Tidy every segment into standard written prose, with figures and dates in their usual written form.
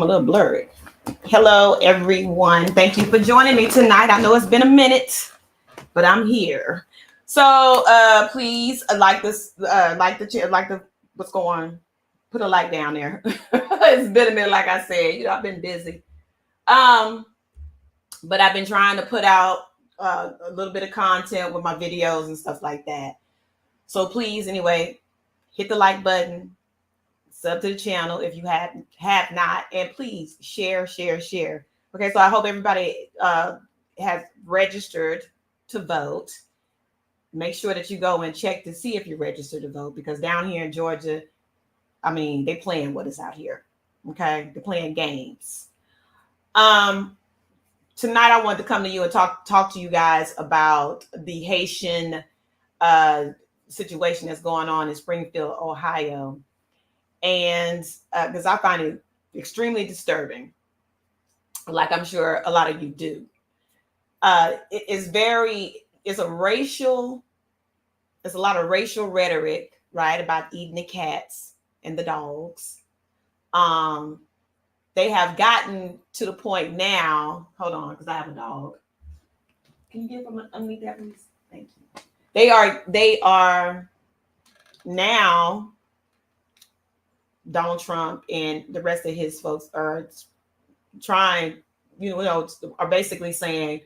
I'm a little blurry. Hello, everyone. Thank you for joining me tonight. I know it's been a minute, but I'm here. So please what's going on. Put a like down there. It's been a minute, like I said. I've been busy. But I've been trying to put out a little bit of content with my videos and stuff like that. So please, anyway, hit the like button, sub to the channel if you have not, and please share. Okay, so I hope everybody has registered to vote. Make sure that you go and check to see if you're registered to vote, because down here in Georgia, they playing what is out here. Okay, they're playing games. Tonight I wanted to come to you and talk to you guys about the Haitian situation that's going on in Springfield, Ohio. And because I find it extremely disturbing, like I'm sure a lot of you do. It's a lot of racial rhetoric, right, about eating the cats and the dogs. They have gotten to the point now. Hold on, because I have a dog. Can you get from underneath that, please? Thank you. They are now. Donald Trump and the rest of his folks are trying, are basically saying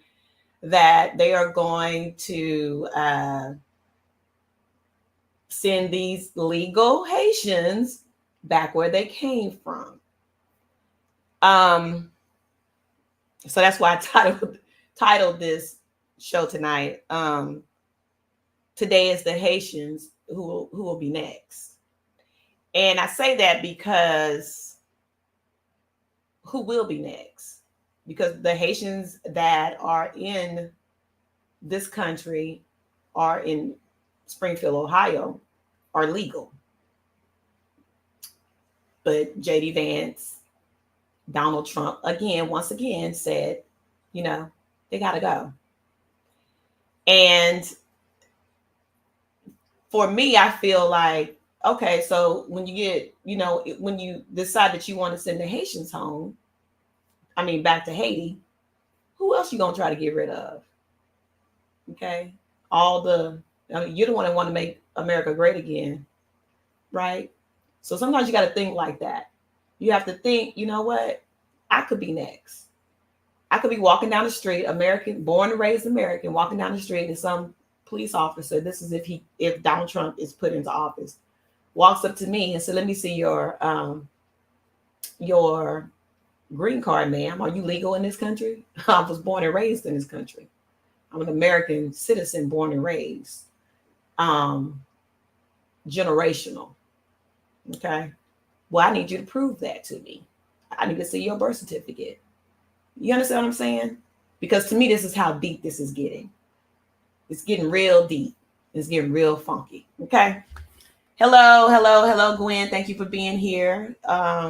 that they are going to send these legal Haitians back where they came from. So that's why I titled this show tonight. Today is the Haitians who will be next. And I say that because who will be next? Because the Haitians that are in this country are in Springfield, Ohio, are legal. But J.D. Vance, Donald Trump, once again said, they got to go. And for me, I feel like, okay, so when you when you decide that you want to send the Haitians home, back to Haiti, who else you gonna try to get rid of? Okay, you're the one that want to make America great again, right? So sometimes you got to think like that. You have to think, you know what? I could be next. I could be walking down the street, American, born and raised American, walking down the street, and some police officer, this is if Donald Trump is put into office, walks up to me and said, "Let me see your green card, ma'am. Are you legal in this country?" I was born and raised in this country. I'm an American citizen, born and raised. Generational. Okay. Well, I need you to prove that to me. I need to see your birth certificate. You understand what I'm saying? Because to me, this is how deep this is getting. It's getting real deep. It's getting real funky. Okay. Hello, Gwen. Thank you for being here.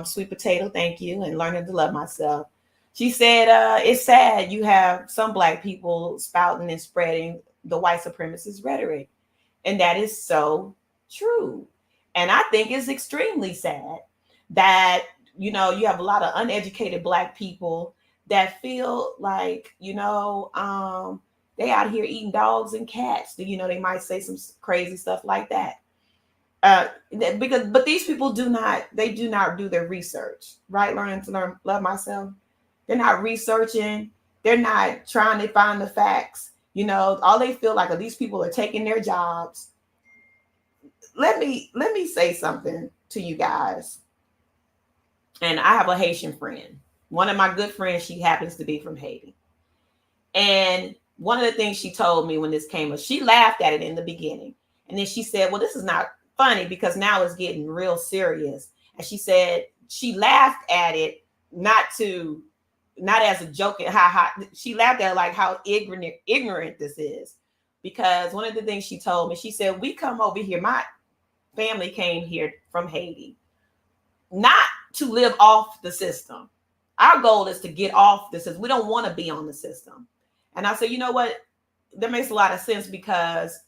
Sweet Potato, thank you. And learning to love myself. She said, it's sad you have some Black people spouting and spreading the white supremacist rhetoric. And that is so true. And I think it's extremely sad that, you have a lot of uneducated Black people that feel like, they out here eating dogs and cats. They might say some crazy stuff like that. But these people do not do their research, right? Learning to love myself. They're not researching. They're not trying to find the facts. All they feel like are these people are taking their jobs. Let me say something to you guys. And I have a Haitian friend. One of my good friends, she happens to be from Haiti. And one of the things she told me when this came up, she laughed at it in the beginning. And then she said, well, this is not funny because now it's getting real serious. And she said she laughed at it not as a joke. She laughed at it like how ignorant this is. Because one of the things she told me, she said, we come over here. My family came here from Haiti, not to live off the system. Our goal is to get off the system. We don't want to be on the system. And I said, you know what? That makes a lot of sense because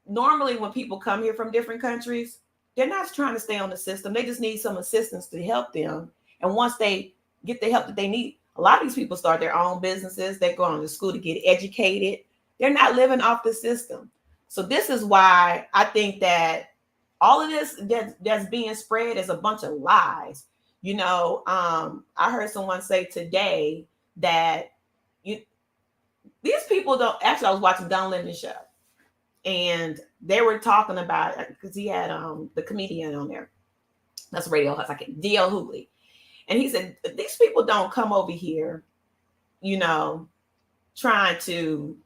normally when people come here from different countries, they're not trying to stay on the system. They just need some assistance to help them And once they get the help that they need, a lot of these people start their own businesses. They go on to school to get educated. They're not living off the system. So this is why I think that all of this that's being spread is a bunch of lies. You know, I heard someone say today that these people don't. Actually, I was watching Don Lemon's show, and they were talking about, because he had the comedian on there. That's a radio host. I can't, D.L. Hughley. And he said, these people don't come over here, you know, trying to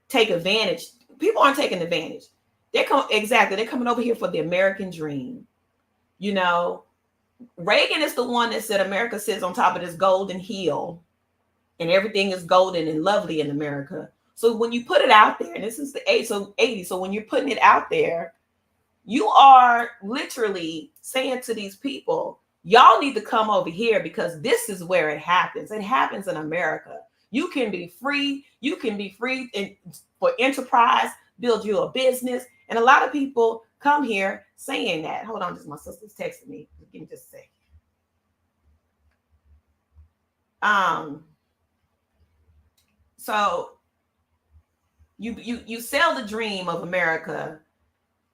take advantage. People aren't taking advantage. They're coming over here for the American dream. You know, Reagan is the one that said America sits on top of this golden hill and everything is golden and lovely in America. So when you put it out there, and this is the 80s, so when you're putting it out there, you are literally saying to these people, y'all need to come over here because this is where it happens. It happens in America. You can be free. You can be free for enterprise, build you a business. And a lot of people come here saying that. Hold on, just my sister's texting me. Give me just a second. So you sell the dream of America,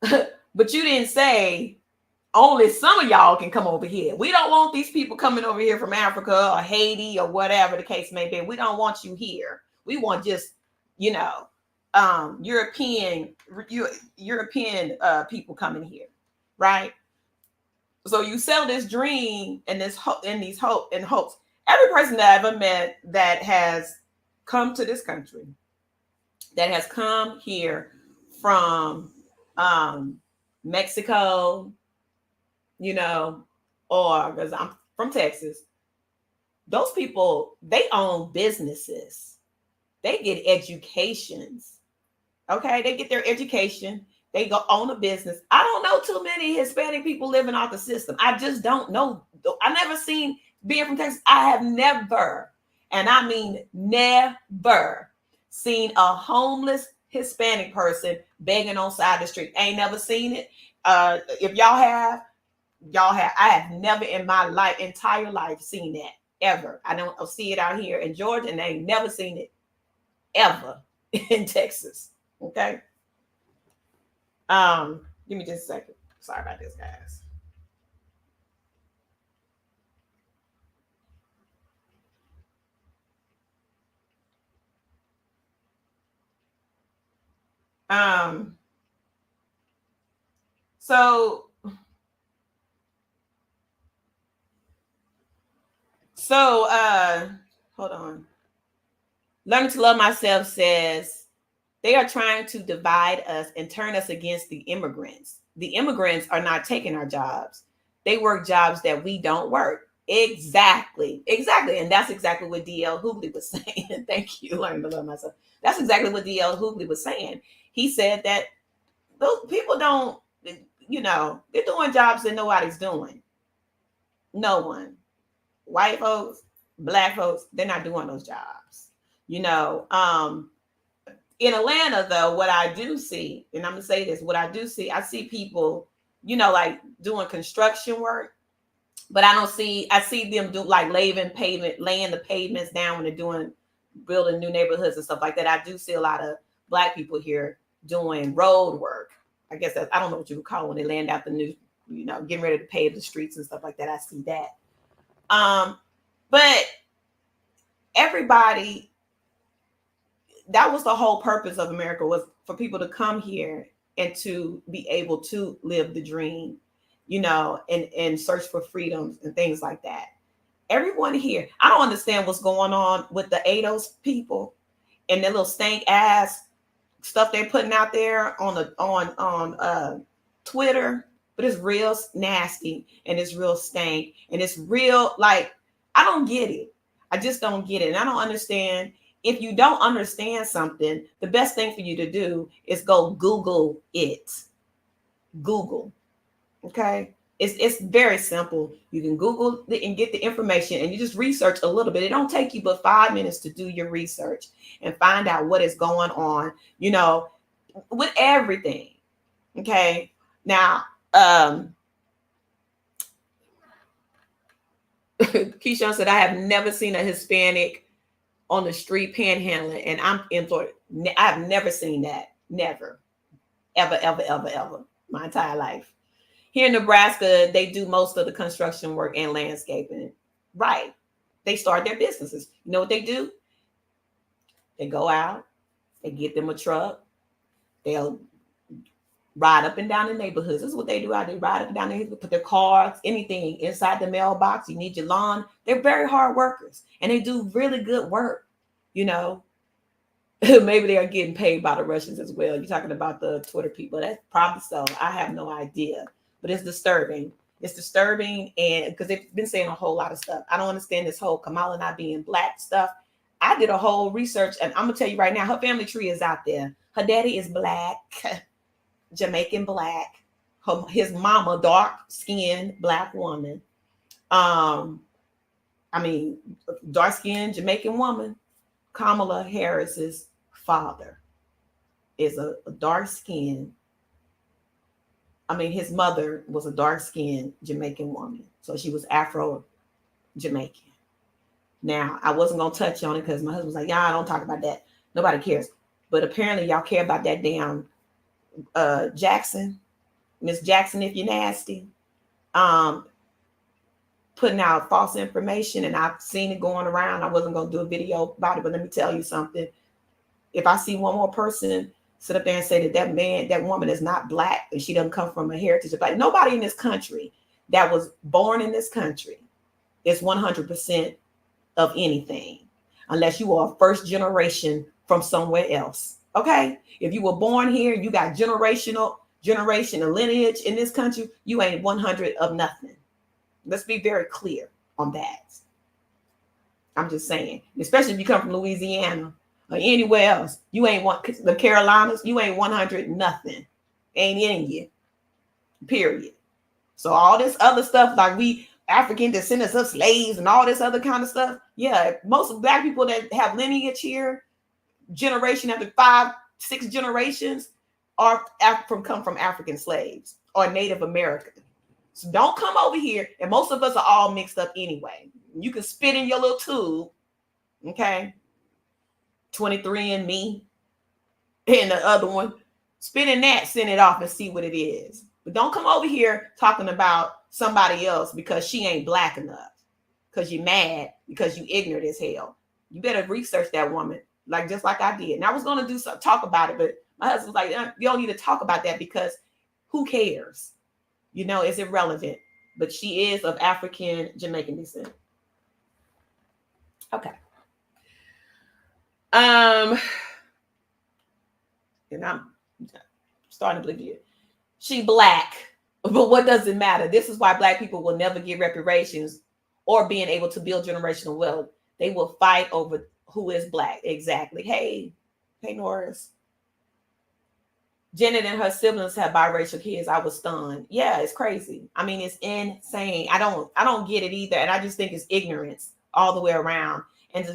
but you didn't say only some of y'all can come over here. We don't want these people coming over here from Africa or Haiti or whatever the case may be. We don't want you here. We want just, you know, European people coming here, right? So you sell this dream and this hope and these hopes. Every person that I ever met that has come to this country, that has come here from Mexico, you know, or because I'm from Texas, those people, they own businesses. They get educations. Okay, they get their education. They go own a business. I don't know too many Hispanic people living off the system. I just don't know. I never seen, being from Texas, I have never, and I mean never, seen a homeless Hispanic person begging on side of the street. Ain't never seen it. If y'all have. I have never in my entire life seen that ever. I don't see it out here in Georgia, and I ain't never seen it ever in Texas. Okay. Give me just a second. Sorry about this, guys. So hold on. Learning to Love Myself says they are trying to divide us and turn us against the immigrants. The immigrants are not taking our jobs. They work jobs that we don't work. Exactly. And that's exactly what D.L. Hughley was saying. Thank you, Learning to Love Myself. That's exactly what D.L. Hughley was saying. He said that those people don't, you know, they're doing jobs that nobody's doing. No one. White folks, black folks, they're not doing those jobs. You know, in Atlanta, though, what I do see, and I'm gonna say this, what I do see, I see people, you know, like doing construction work, but I see them do like laying the pavements down when they're building new neighborhoods and stuff like that. I do see a lot of black people here doing road work. I guess I don't know what you would call it when they land out the new, you know, getting ready to pave the streets and stuff like that. I see that. But everybody, that was the whole purpose of America, was for people to come here and to be able to live the dream, you know, and search for freedoms and things like that. Everyone here, I don't understand what's going on with the ADOS people and their little stank ass stuff they're putting out there on Twitter, but it's real nasty and it's real stank and it's real, like, I don't get it. I just don't get it. And I don't understand. If you don't understand something, the best thing for you to do is go Google it. Google. Okay. It's very simple. You can Google it and get the information and you just research a little bit. It don't take you but 5 minutes to do your research and find out what is going on, you know, with everything. Okay. Now, Keyshawn said, I have never seen a Hispanic on the street panhandling, and I'm in Florida. I've never seen that. Never. Ever, ever, ever, ever. My entire life. Here in Nebraska, they do most of the construction work and landscaping. Right. They start their businesses. You know what they do? They go out, they get them a truck, they'll ride up and down the neighborhoods. This is what they do out there. Ride up and down the neighborhood, put their cars, anything inside the mailbox. You need your lawn. They're very hard workers, and they do really good work. You know, maybe they are getting paid by the Russians as well. You're talking about the Twitter people. That's probably so. I have no idea, but it's disturbing. It's disturbing, and because they've been saying a whole lot of stuff. I don't understand this whole Kamala not being black stuff. I did a whole research, and I'm gonna tell you right now, her family tree is out there. Her daddy is black. Jamaican black, his mama dark-skinned black woman. Dark-skinned Jamaican woman. Kamala Harris's father is a dark-skinned. His mother was a dark-skinned Jamaican woman, so she was Afro-Jamaican. Now, I wasn't gonna touch on it because my husband was like, "Yeah, I don't talk about that. Nobody cares." But apparently, y'all care about that damn. Jackson, Miss Jackson, if you're nasty, putting out false information, and I've seen it going around. I wasn't going to do a video about it, but let me tell you something. If I see one more person sit up there and say that woman is not black and she doesn't come from a heritage of black, nobody in this country that was born in this country is 100% of anything, unless you are first generation from somewhere else. Okay, if you were born here, you got generational lineage in this country, you ain't 100 of nothing. Let's be very clear on that. I'm just saying, especially if you come from Louisiana or anywhere else, you ain't the Carolinas, you ain't 100 nothing. Ain't in you. Period. So all this other stuff, like we African descendants of slaves and all this other kind of stuff. Yeah, most black people that have lineage here, generation after 5-6 generations, come from African slaves or Native American. So don't come over here, and most of us are all mixed up anyway. You can spit in your little tube, okay? 23andMe, and the other one, spit in that, send it off and see what it is. But don't come over here talking about somebody else because she ain't black enough, because you're mad, because you ignorant as hell. You better research that woman. Just like I did. And I was going to do some talk about it, but my husband was like, you don't need to talk about that because who cares? It's irrelevant. But she is of African Jamaican descent. Okay. And I'm starting to believe it. She black, but what does it matter? This is why black people will never get reparations or being able to build generational wealth. They will fight over who is black. Exactly. Hey, Norris. Janet and her siblings have biracial kids. I was stunned. Yeah, it's crazy. It's insane. I don't get it either. And I just think it's ignorance all the way around. And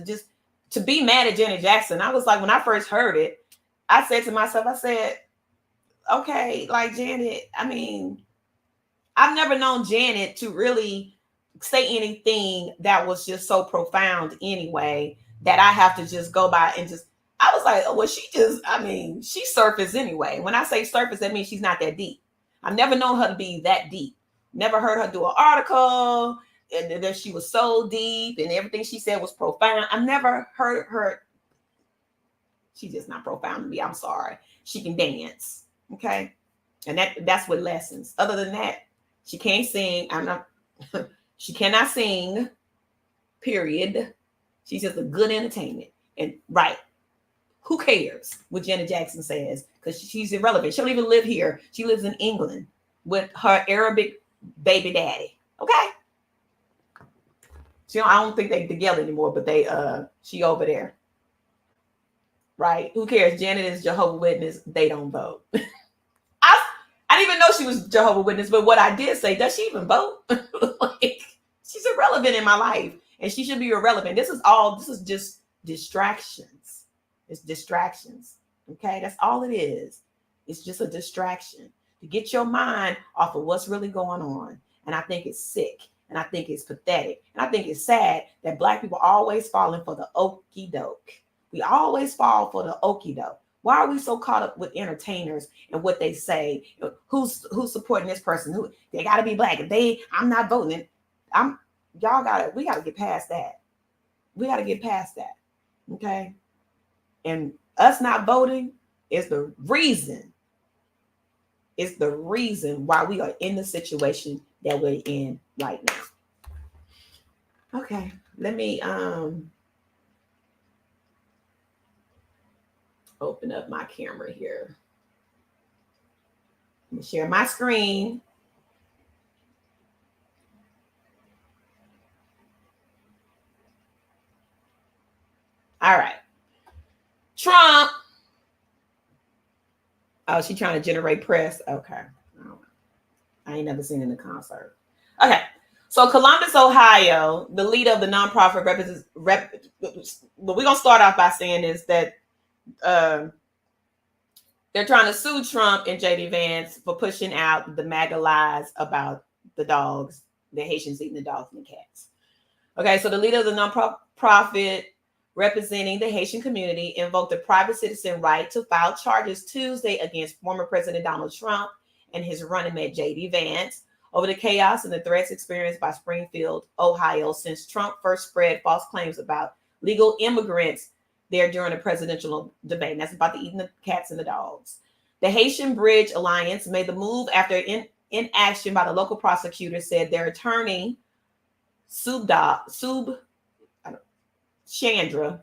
to be mad at Janet Jackson, I was like, when I first heard it, I said to myself, okay, like Janet, I've never known Janet to really say anything that was just so profound anyway, that I have to just go by and I was like, oh, well, she surface anyway. When I say surface, that means she's not that deep. I've never known her to be that deep. Never heard her do an article and that she was so deep and everything she said was profound. I've never heard her. She's just not profound to me. I'm sorry. She can dance. Okay. And that's what lessons. Other than that, she can't sing. She cannot sing, period. She's just a good entertainment. And right. Who cares what Janet Jackson says? Because she's irrelevant. She don't even live here. She lives in England with her Arabic baby daddy. Okay. I don't think they're together anymore, but she over there. Right? Who cares? Janet is Jehovah's Witness. They don't vote. I didn't even know she was Jehovah's Witness, but what I did say, does she even vote? She's irrelevant in my life, and she should be irrelevant. This is just distractions. It's distractions. Okay, that's all it is. It's just a distraction to get your mind off of what's really going on. And I think it's sick. And I think it's pathetic. And I think it's sad that Black people are always falling for the okie doke. We always fall for the okie doke. Why are we so caught up with entertainers and what they say? Who's supporting this person? Who they gotta be Black. If I'm not voting. We gotta get past that. We gotta get past that. Okay. And us not voting is the reason. It's the reason why we are in the situation that we're in right now. Okay, let me open up my camera here. Let me share my screen. All right. Trump. Oh, she's trying to generate press. Okay. I ain't never seen in the concert. Okay. So Columbus, Ohio, the leader of the nonprofit what we're going to start off by saying is that they're trying to sue Trump and J.D. Vance for pushing out the MAGA lies about the dogs, the Haitians eating the dogs and the cats. Okay, so the leader of the nonprofit representing the Haitian community invoked the private citizen right to file charges Tuesday against former President Donald Trump and his running mate J.D. Vance over the chaos and the threats experienced by Springfield, Ohio, since Trump first spread false claims about legal immigrants there during the presidential debate. And that's about the eating the cats and the dogs. The Haitian Bridge Alliance made the move after inaction by the local prosecutor said their attorney, Chandra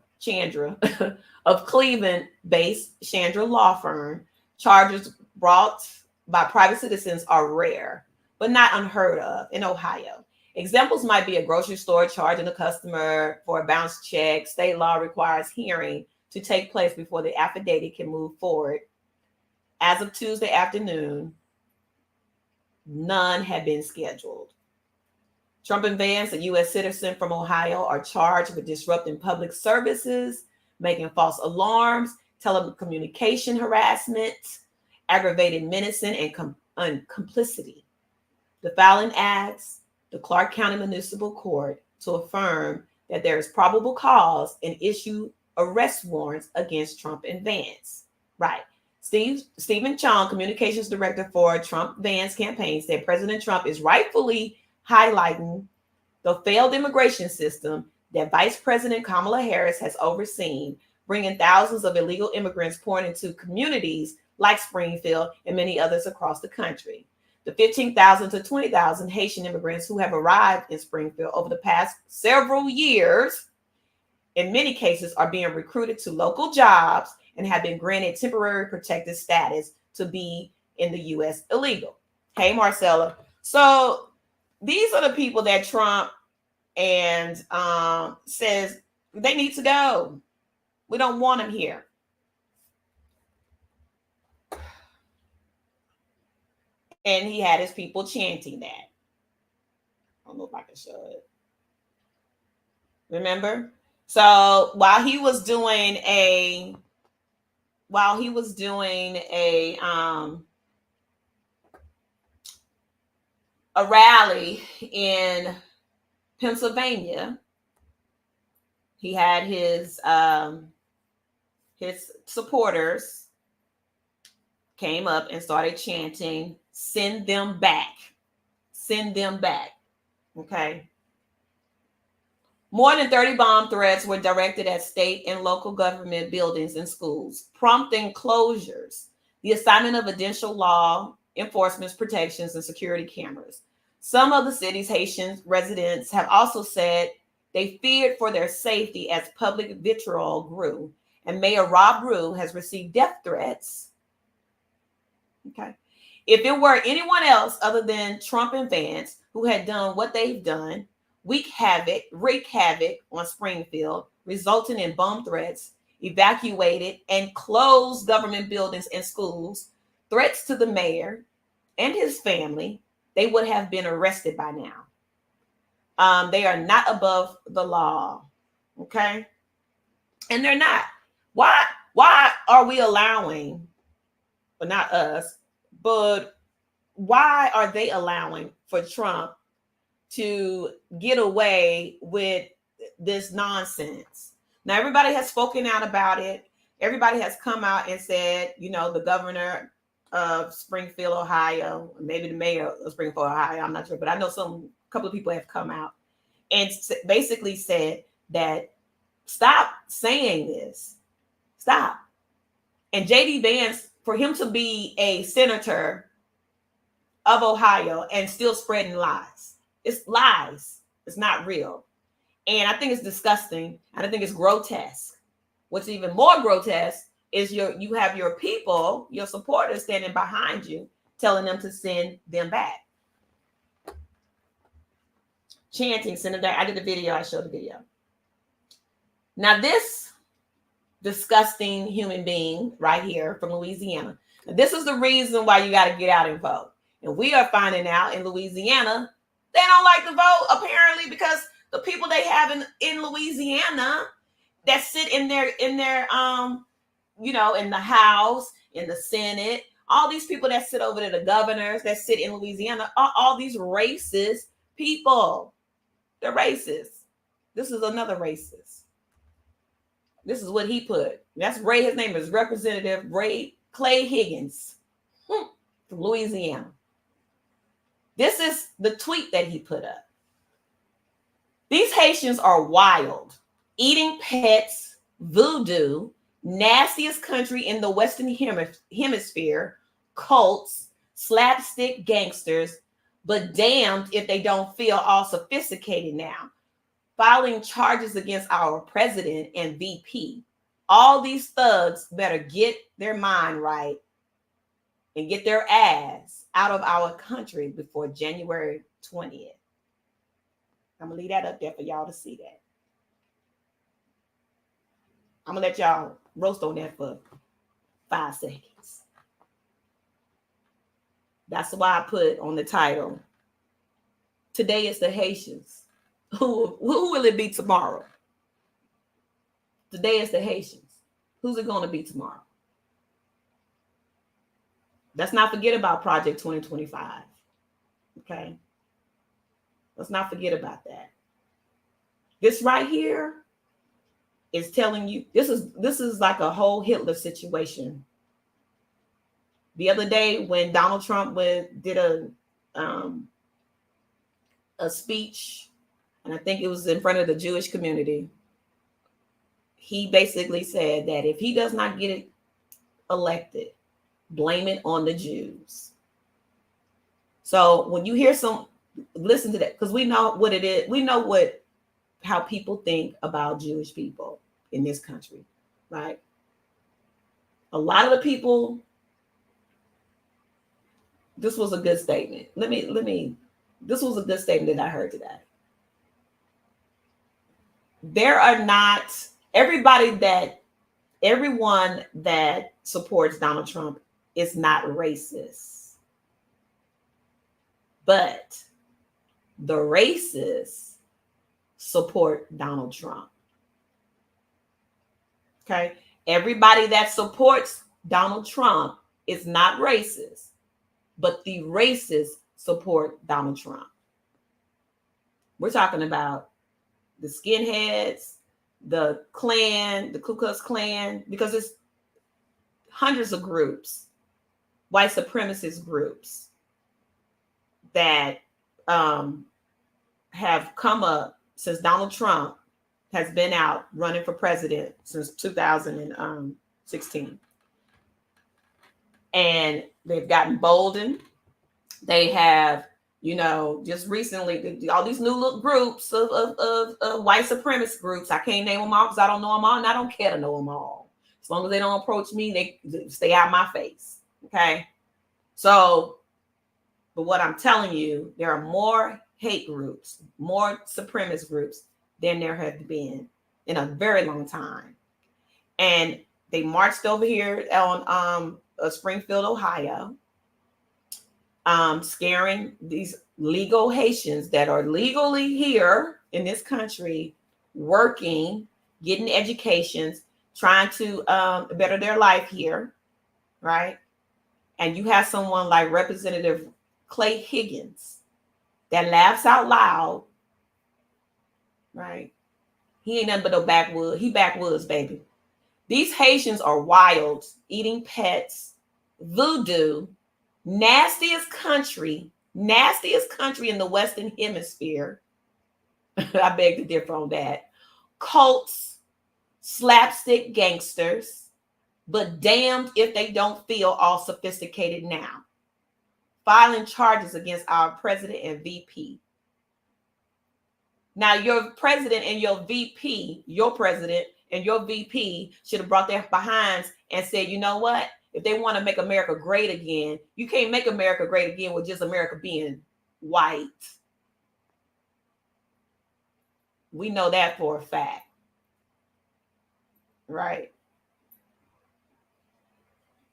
of Cleveland-based Chandra law firm, charges brought by private citizens are rare, but not unheard of in Ohio. Examples might be a grocery store charging a customer for a bounced check. State law requires hearing to take place before the affidavit can move forward. As of Tuesday afternoon, none had been scheduled. Trump and Vance, a U.S. citizen from Ohio, are charged with disrupting public services, making false alarms, telecommunication harassment, aggravated menacing, and complicity. The filing asks the Clark County Municipal Court to affirm that there is probable cause and issue arrest warrants against Trump and Vance. Right. Stephen Chong, communications director for Trump-Vance campaign, said President Trump is rightfully highlighting the failed immigration system that Vice President Kamala Harris has overseen, bringing thousands of illegal immigrants pouring into communities like Springfield and many others across the country. The 15,000 to 20,000 Haitian immigrants who have arrived in Springfield over the past several years, in many cases, are being recruited to local jobs and have been granted temporary protected status to be in the U.S. illegal. Hey, Marcella. So these are the people that Trump and says they need to go. We don't want them here. And he had his people chanting that. I don't know if I can show it. Remember? So while he was doing a rally in Pennsylvania, he had his supporters came up and started chanting, "Send them back. Send them back." Okay. More than 30 bomb threats were directed at state and local government buildings and schools, prompting closures, the assignment of additional law enforcement protections and security cameras. Some of the city's Haitian residents have also said they feared for their safety as public vitriol grew, and Mayor Rob Rue has received death threats. Okay. If it were anyone else other than Trump and Vance who had done what they've done, wreak havoc on Springfield, resulting in bomb threats, evacuated and closed government buildings and schools, threats to the mayor and his family, they would have been arrested by now. They are not above the law. Okay. And they're not. Why are we allowing, but not us, but why are they allowing for Trump to get away with this nonsense. Now, everybody has spoken out about it. Everybody has come out and said, the governor of Springfield, Ohio, maybe the mayor of Springfield, Ohio, I'm not sure, but I know a couple of people have come out and basically said that stop saying this. Stop. And J.D. Vance, for him to be a senator of Ohio and still spreading lies. It's lies. It's not real. And I think it's disgusting. And I think it's grotesque. What's even more grotesque is you have your people, your supporters standing behind you, telling them to send them back. Chanting, send them back. I did a video. I showed the video. Now this disgusting human being right here from Louisiana. Now, this is the reason why you got to get out and vote. And we are finding out in Louisiana, they don't like to vote, apparently, because the people they have in Louisiana that sit in their in the House, in the Senate, all these people that sit over there, the governors that sit in Louisiana, all these racist people. They're racist. This is another racist. This is what he put. That's Ray. His name is Representative Ray Clay Higgins from Louisiana. This is the tweet that he put up. These Haitians are wild, eating pets, voodoo, nastiest country in the Western Hemisphere, cults, slapstick gangsters, but damned if they don't feel all sophisticated now. Filing charges against our president and VP. All these thugs better get their mind right and get their ass out of our country before January 20th. I'm going to leave that up there for y'all to see that. I'm going to let y'all roast on that for 5 seconds. That's why I put on the title, today is the Haitians. Who will it be tomorrow? Today is the Haitians. Who's it going to be tomorrow? Let's not forget about Project 2025. Okay? Let's not forget about that. This right here is telling you, this is like a whole Hitler situation. The other day when Donald Trump did a speech, and I think it was in front of the Jewish community, he basically said that if he does not get it elected, blame it on the Jews. So when you hear listen to that, because we know what it is. We know how people think about Jewish people in this country, right? A lot of the people, this was a good statement. This was a good statement that I heard today. There are not everyone that supports Donald Trump is not racist, but the racists support Donald Trump. Okay. Everybody that supports Donald Trump is not racist, but the racists support Donald Trump. We're talking about the skinheads, the Klan, the Ku Klux Klan, because it's hundreds of groups, white supremacist groups that have come up since Donald Trump has been out running for president since 2016. And they've gotten boldened. They have, just recently, all these new little groups of white supremacist groups. I can't name them all because I don't know them all, and I don't care to know them all. As long as they don't approach me, they stay out of my face. Okay? So, but what I'm telling you, there are more hate groups, more supremacist groups than there have been in a very long time. And they marched over here on Springfield, Ohio, scaring these legal Haitians that are legally here in this country, working, getting educations, trying to better their life here, right? And you have someone like Representative Clay Higgins that laughs out loud, right? He ain't nothing but no backwoods. He backwoods, baby. These Haitians are wild, eating pets, voodoo, nastiest country in the Western Hemisphere. I beg to differ on that. Cults, slapstick gangsters, but damned if they don't feel all sophisticated now. Filing charges against our president and VP. Now, your president and your VP, should have brought their behinds and said, you know what? If they want to make America great again, you can't make America great again with just America being white. We know that for a fact. Right?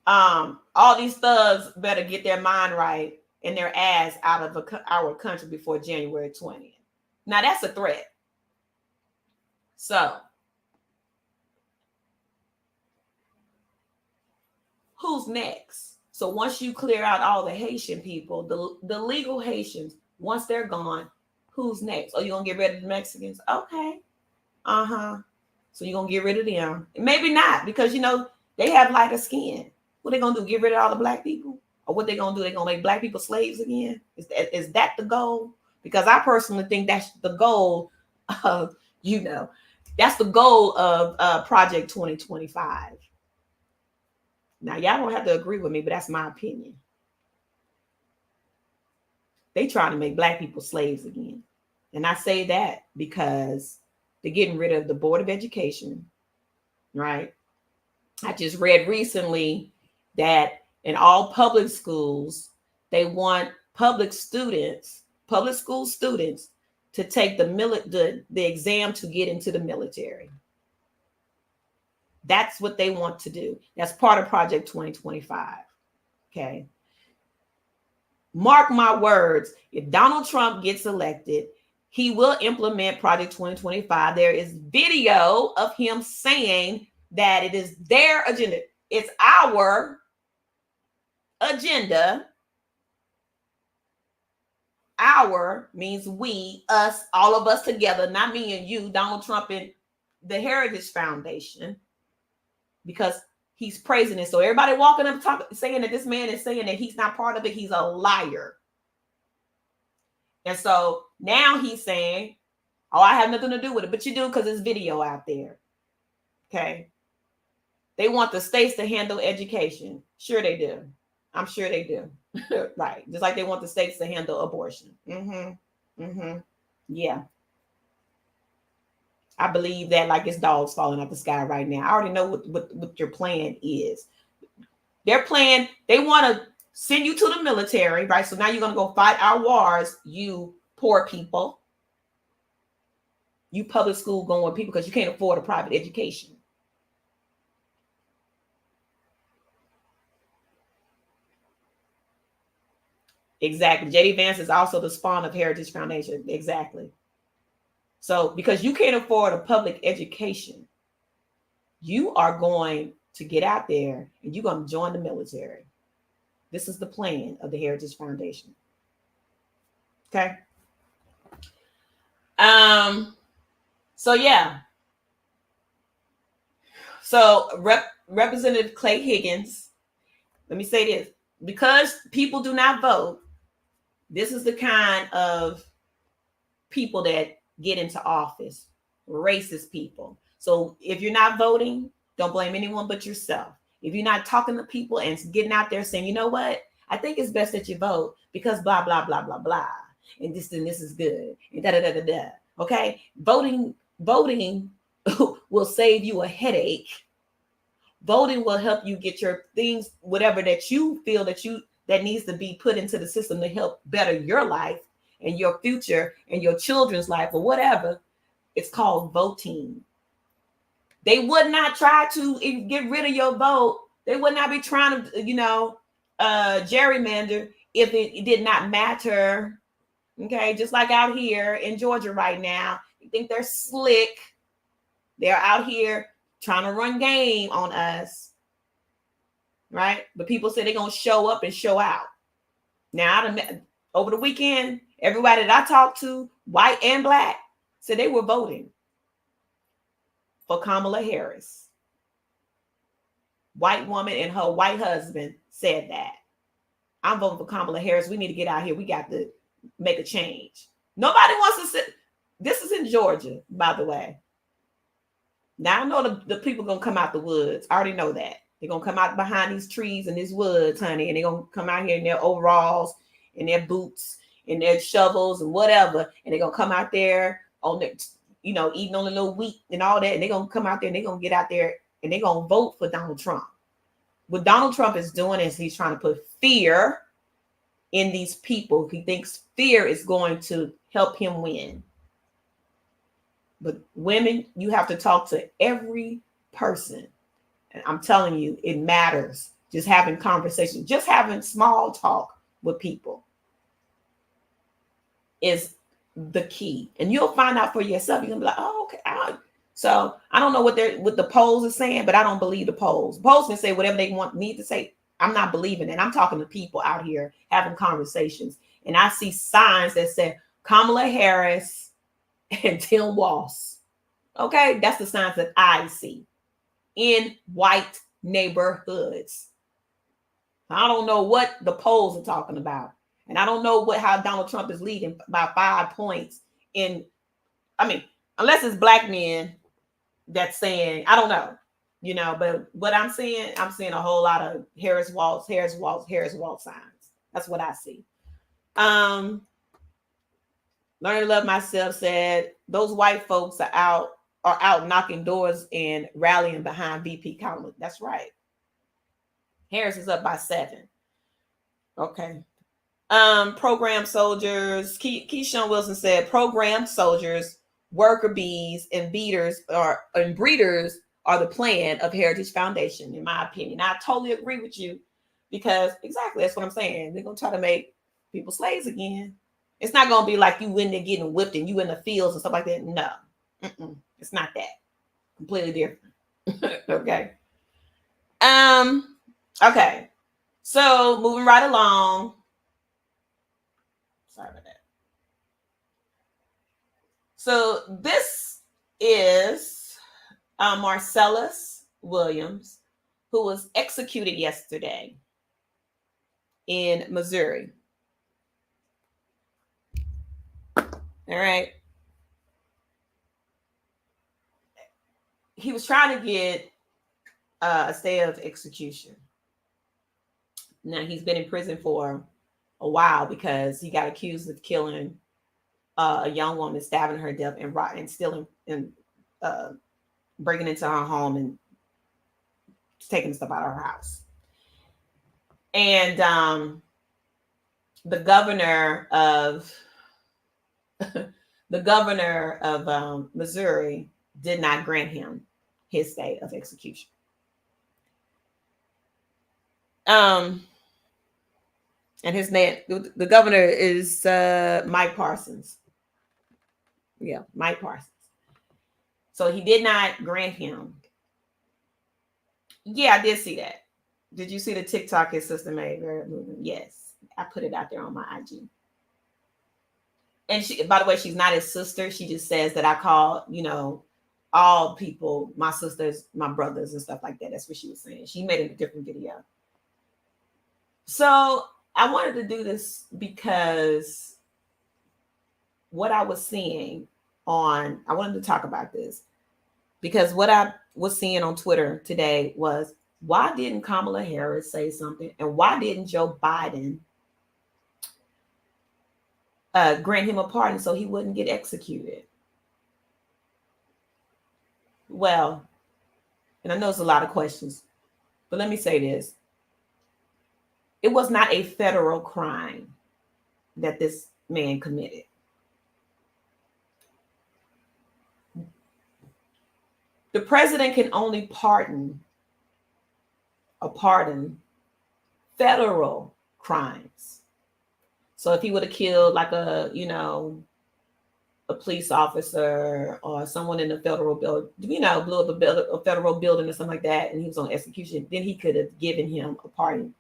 All these thugs better get their mind right and their ass out of our country before January 20th. Now, that's a threat. So, who's next? So once you clear out all the Haitian people, the legal Haitians, once they're gone, who's next? Oh, you're going to get rid of the Mexicans? Okay. So you're going to get rid of them. Maybe not, because, they have lighter skin. What they going to do? Get rid of all the black people? Or what they going to do? They going to make black people slaves again? Is that the goal? Because I personally think that's the goal of, that's the goal of Project 2025. Now, y'all don't have to agree with me, but that's my opinion. They trying to make black people slaves again. And I say that because they're getting rid of the Board of Education, right? I just read recently that in all public schools, they want public school students to take the exam to get into the military. That's what they want to do. That's part of Project 2025. Okay. Mark my words. If Donald Trump gets elected, he will implement Project 2025. There is video of him saying that it is their agenda. It's our agenda. Our means we, us, all of us together, not me and you, Donald Trump and the Heritage Foundation, because he's praising it. So everybody walking up saying that this man is saying that he's not part of it, he's a liar. And so now he's saying, oh, I have nothing to do with it. But you do, because there's video out there. Okay. They want the states to handle education. Sure they do. I'm sure they do. Right. Just like they want the states to handle abortion. Yeah. I believe that like it's dogs falling out the sky right now. I already know what your plan is. Their plan, they want to send you to the military, right? So now you're going to go fight our wars, you poor people. You public school going people, because you can't afford a private education. Exactly. J.D. Vance is also the spawn of Heritage Foundation. Exactly. So because you can't afford a public education, you are going to get out there and you're going to join the military. This is the plan of the Heritage Foundation. Okay. So yeah. So Representative Clay Higgins, let me say this, because people do not vote, this is the kind of people that get into office, racist people. So if you're not voting, don't blame anyone but yourself. If you're not talking to people and getting out there saying, you know what, I think it's best that you vote because blah, blah, blah, blah, blah. And this is good. And da, da, da, da, da. Okay. Voting will save you a headache. Voting will help you get your things, whatever that you feel that needs to be put into the system to help better your life and your future and your children's life or whatever. It's called voting. They would not try to get rid of your vote. They would not be trying to, gerrymander if it did not matter. Okay, just like out here in Georgia right now, you think they're slick. They're out here trying to run game on us, right? But people say they're going to show up and show out. Now, Over the weekend, everybody that I talked to, white and black, said they were voting for Kamala Harris. White woman and her white husband said that. I'm voting for Kamala Harris. We need to get out here. We got to make a change. Nobody wants to sit. This is in Georgia, by the way. Now I know the people going to come out the woods. I already know that. They're going to come out behind these trees and these woods, honey, and they're going to come out here in their overalls and their boots and their shovels and whatever, and they're going to come out there on their, you know, eating on a little wheat and all that, and they're going to come out there and they're going to get out there and they're going to vote for Donald Trump. What Donald Trump is doing is he's trying to put fear in these people. He thinks fear is going to help him win. But women, you have to talk to every person. And I'm telling you, it matters. Just having conversations, just having small talk with people is the key. And you'll find out for yourself. You're gonna be like, oh, okay. So I don't know what the polls are saying, but I don't believe the polls. Polls can say whatever they need to say. I'm not believing it. I'm talking to people out here having conversations. And I see signs that say Kamala Harris and Tim Walz. Okay, that's the signs that I see in white neighborhoods. I don't know what the polls are talking about. And I don't know how Donald Trump is leading by 5 points unless it's black men that's saying, I don't know, you know, but what I'm seeing a whole lot of Harris Walz signs. That's what I see. Learn to Love Myself said those white folks are out knocking doors and rallying behind VP Kamala. That's right. Harris is up by 7. Okay. Program soldiers. Keyshawn Wilson said program soldiers, worker bees, and breeders are the plan of Heritage Foundation, in my opinion. I totally agree with you because exactly that's what I'm saying. They're gonna try to make people slaves again. It's not gonna be like you in there getting whipped and you in the fields and stuff like that. No, it's not that. Completely different. Okay. Okay. So moving right along. Sorry about that. So this is Marcellus Williams, who was executed yesterday in Missouri. All right. He was trying to get a stay of execution. Now he's been in prison for a while because he got accused of killing a young woman, stabbing her to death and stealing and breaking into her home and taking stuff out of her house. And the governor of Missouri did not grant him his stay of execution. And his name, the governor is Mike Parsons. Yeah, Mike Parsons. So he did not grant him. Yeah, I did see that. Did you see the TikTok his sister made? Yes, I put it out there on my IG. And she, by the way, she's not his sister. She just says that I call, you know, all people, my sisters, my brothers, and stuff like that. That's what she was saying. She made a different video. So I wanted to do this because what I was seeing I wanted to talk about this because what I was seeing on Twitter today was, why didn't Kamala Harris say something? And why didn't Joe Biden grant him a pardon so he wouldn't get executed? Well, and I know it's a lot of questions, but let me say this. It was not a federal crime that this man committed. The president can only pardon federal crimes. So if he would have killed like a police officer or someone in the federal building, blew up a federal building or something like that, and he was on execution, then he could have given him a pardon,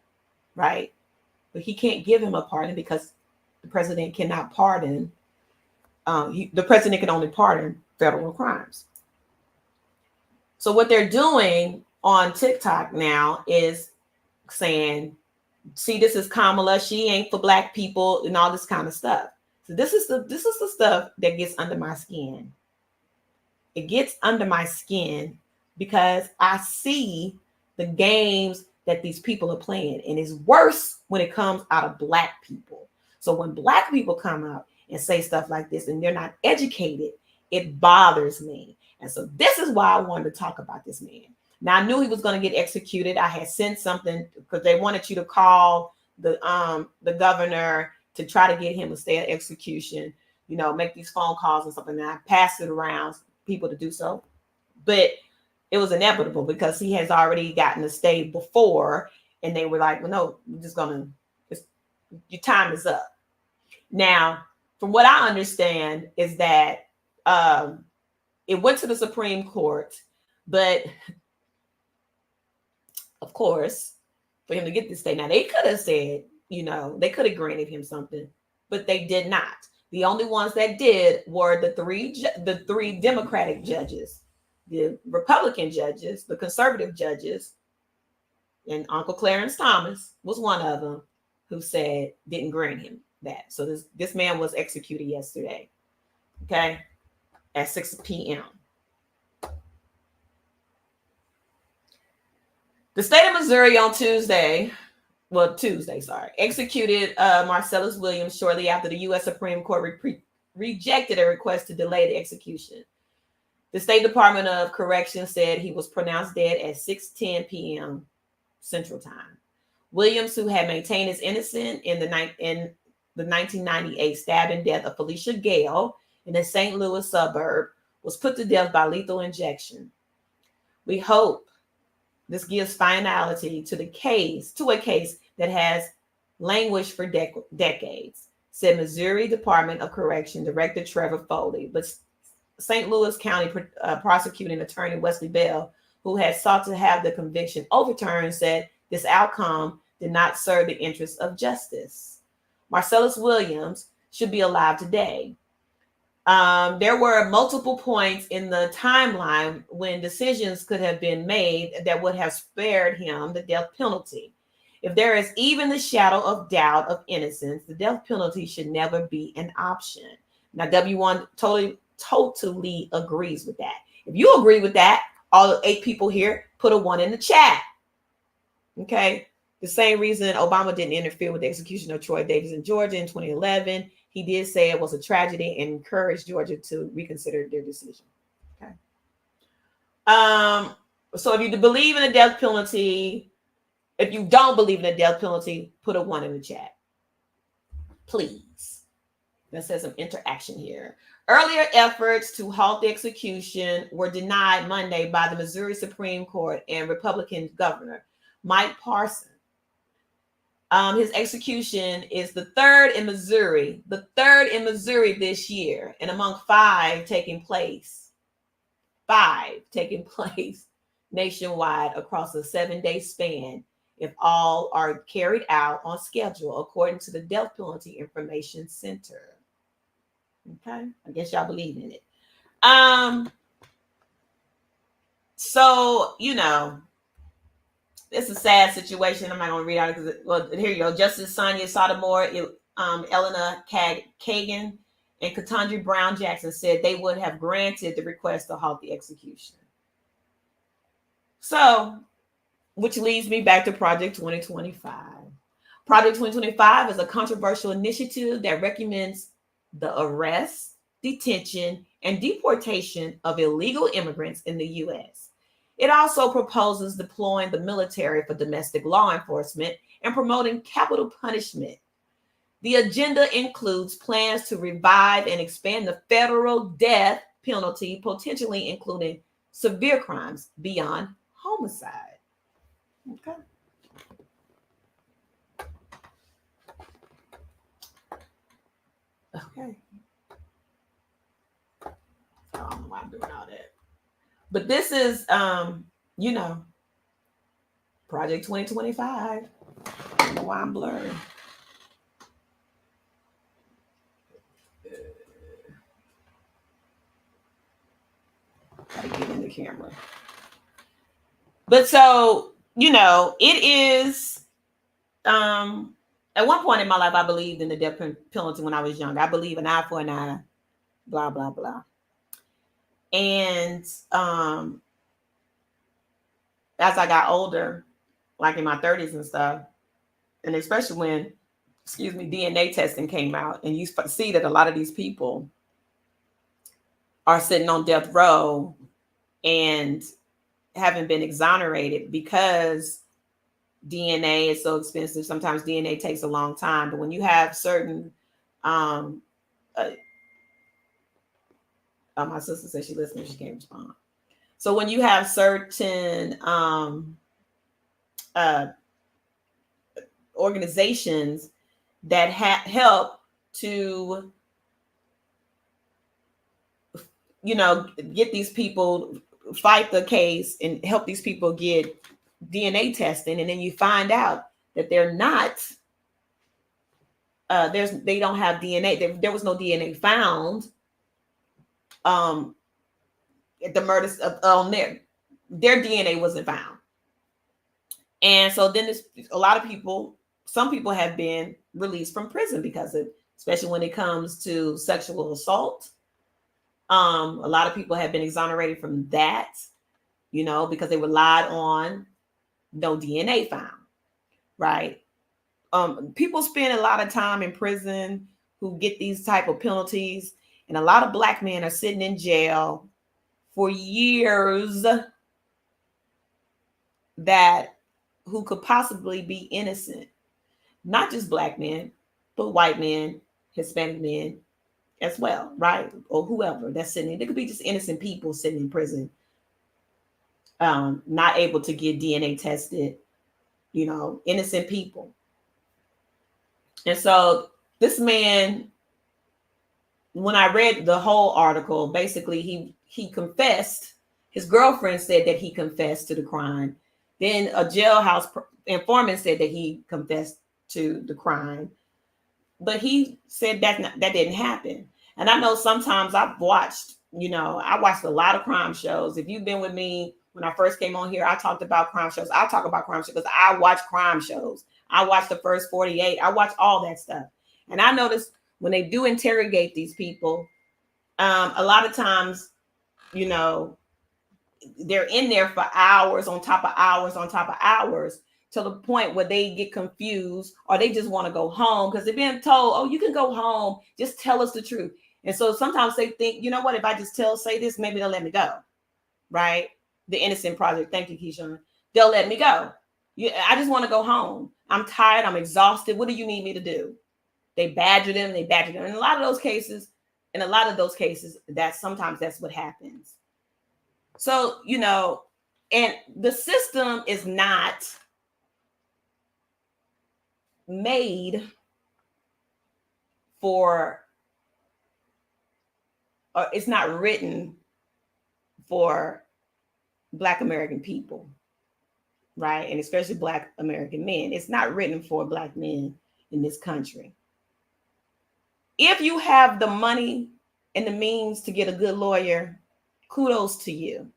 right? But he can't give him a pardon because the president cannot pardon. The president can only pardon federal crimes. So what they're doing on TikTok now is saying, see, this is Kamala, she ain't for black people, and all this kind of stuff. So this is the stuff that gets under my skin. It gets under my skin because I see the games that these people are playing, and it's worse when it comes out of black people. So when black people come out and say stuff like this and they're not educated, it bothers me. And so this is why I wanted to talk about this man. Now, I knew he was going to get executed. I had sent something because they wanted you to call the governor to try to get him to stay at execution, you know, make these phone calls and something. And I passed it around people to do so. But it was inevitable because he has already gotten a stay before. And they were like, well, no, we're just going to, your time is up. Now, from what I understand is that it went to the Supreme Court, but of course, for him to get this stay, now they could have said, you know, they could have granted him something, but they did not. The only ones that did were the three Democratic judges, the Republican judges, the conservative judges, and Uncle Clarence Thomas was one of them who said didn't grant him that. So this man was executed yesterday, okay, at 6 p.m. The state of Missouri on Tuesday, executed Marcellus Williams shortly after the U.S. Supreme Court rejected a request to delay the execution. The State Department of Corrections said he was pronounced dead at 6:10 p.m. Central Time. Williams, who had maintained his innocence in the 1998 stabbing death of Felicia Gayle in a St. Louis suburb, was put to death by lethal injection. We hope this gives finality to a case that has languished for decades, said Missouri Department of Correction Director Trevor Foley. But St. Louis County prosecuting attorney Wesley Bell, who had sought to have the conviction overturned, said this outcome did not serve the interests of justice. Marcellus Williams should be alive today. There were multiple points in the timeline when decisions could have been made that would have spared him the death penalty. If there is even the shadow of doubt of innocence, the death penalty should never be an option. Now, W1 totally agrees with that. If you agree with that, all 8 people here, put a 1 in the chat. Okay. The same reason Obama didn't interfere with the execution of Troy Davis in Georgia in 2011. He did say it was a tragedy and encouraged Georgia to reconsider their decision. Okay. So if you believe in the death penalty, if you don't believe in the death penalty, put a 1 in the chat. Please. Let's have some interaction here. Earlier efforts to halt the execution were denied Monday by the Missouri Supreme Court and Republican Governor Mike Parson. His execution is the third in Missouri this year, and among 5 taking place nationwide across a 7-day span, if all are carried out on schedule, according to the Death Penalty Information Center. Okay, I guess y'all believe in it. So, you know, it's a sad situation. I'm not going to read out because, well, here you go. Justice Sonia Sotomayor, Elena Kagan, and Ketanji Brown Jackson said they would have granted the request to halt the execution. So, which leads me back to Project 2025. Project 2025 is a controversial initiative that recommends the arrest, detention, and deportation of illegal immigrants in the U.S. It also proposes deploying the military for domestic law enforcement and promoting capital punishment. The agenda includes plans to revive and expand the federal death penalty, potentially including severe crimes beyond homicide. Okay. Okay. I don't know why I'm doing all that. But this is, you know, Project 2025. I don't know why I'm blurred. Gotta get in the camera. But so, it is, at one point in my life, I believed in the death penalty when I was young. I believe an eye for an eye, blah, blah, blah. And as I got older, like in my 30s and stuff, and especially when, DNA testing came out, and you see that a lot of these people are sitting on death row and haven't been exonerated because DNA is so expensive. Sometimes DNA takes a long time, but when you have certain, my sister said she listened, she can't respond. So when you have certain organizations that help to, get these people, fight the case and help these people get DNA testing, and then you find out that they're not, they don't have DNA. There was no DNA found at the murders on their DNA wasn't found. And so then a lot of people, some people have been released from prison because of, especially when it comes to sexual assault. A lot of people have been exonerated from that, because they relied on no DNA found, right? People spend a lot of time in prison who get these type of penalties, and a lot of Black men are sitting in jail for years that who could possibly be innocent. Not just Black men, but white men, Hispanic men as well, right? Or whoever that's sitting. There could be just innocent people sitting in prison, not able to get DNA tested, innocent people. And so this man, when I read the whole article, basically he confessed. His girlfriend said that he confessed to the crime. Then a jailhouse informant said that he confessed to the crime. But he said that didn't happen. And I know sometimes I've watched, I watched a lot of crime shows. If you've been with me when I first came on here, I talked about crime shows. I'll talk about crime shows because I watch crime shows. I watched the first 48. I watch all that stuff. And I noticed when they do interrogate these people, a lot of times, they're in there for hours on top of hours on top of hours, to the point where they get confused or they just want to go home because they're being told, oh, you can go home. Just tell us the truth. And so sometimes they think, you know what, if I just say this, maybe they'll let me go. Right? The Innocent Project. Thank you, Keyshawn. They'll let me go. I just want to go home. I'm tired. I'm exhausted. What do you need me to do? They badger them. And in a lot of those cases, sometimes that's what happens. So, and the system is not made for, or it's not written for Black American people, right? And especially Black American men. It's not written for Black men in this country. If you have the money and the means to get a good lawyer, kudos to you.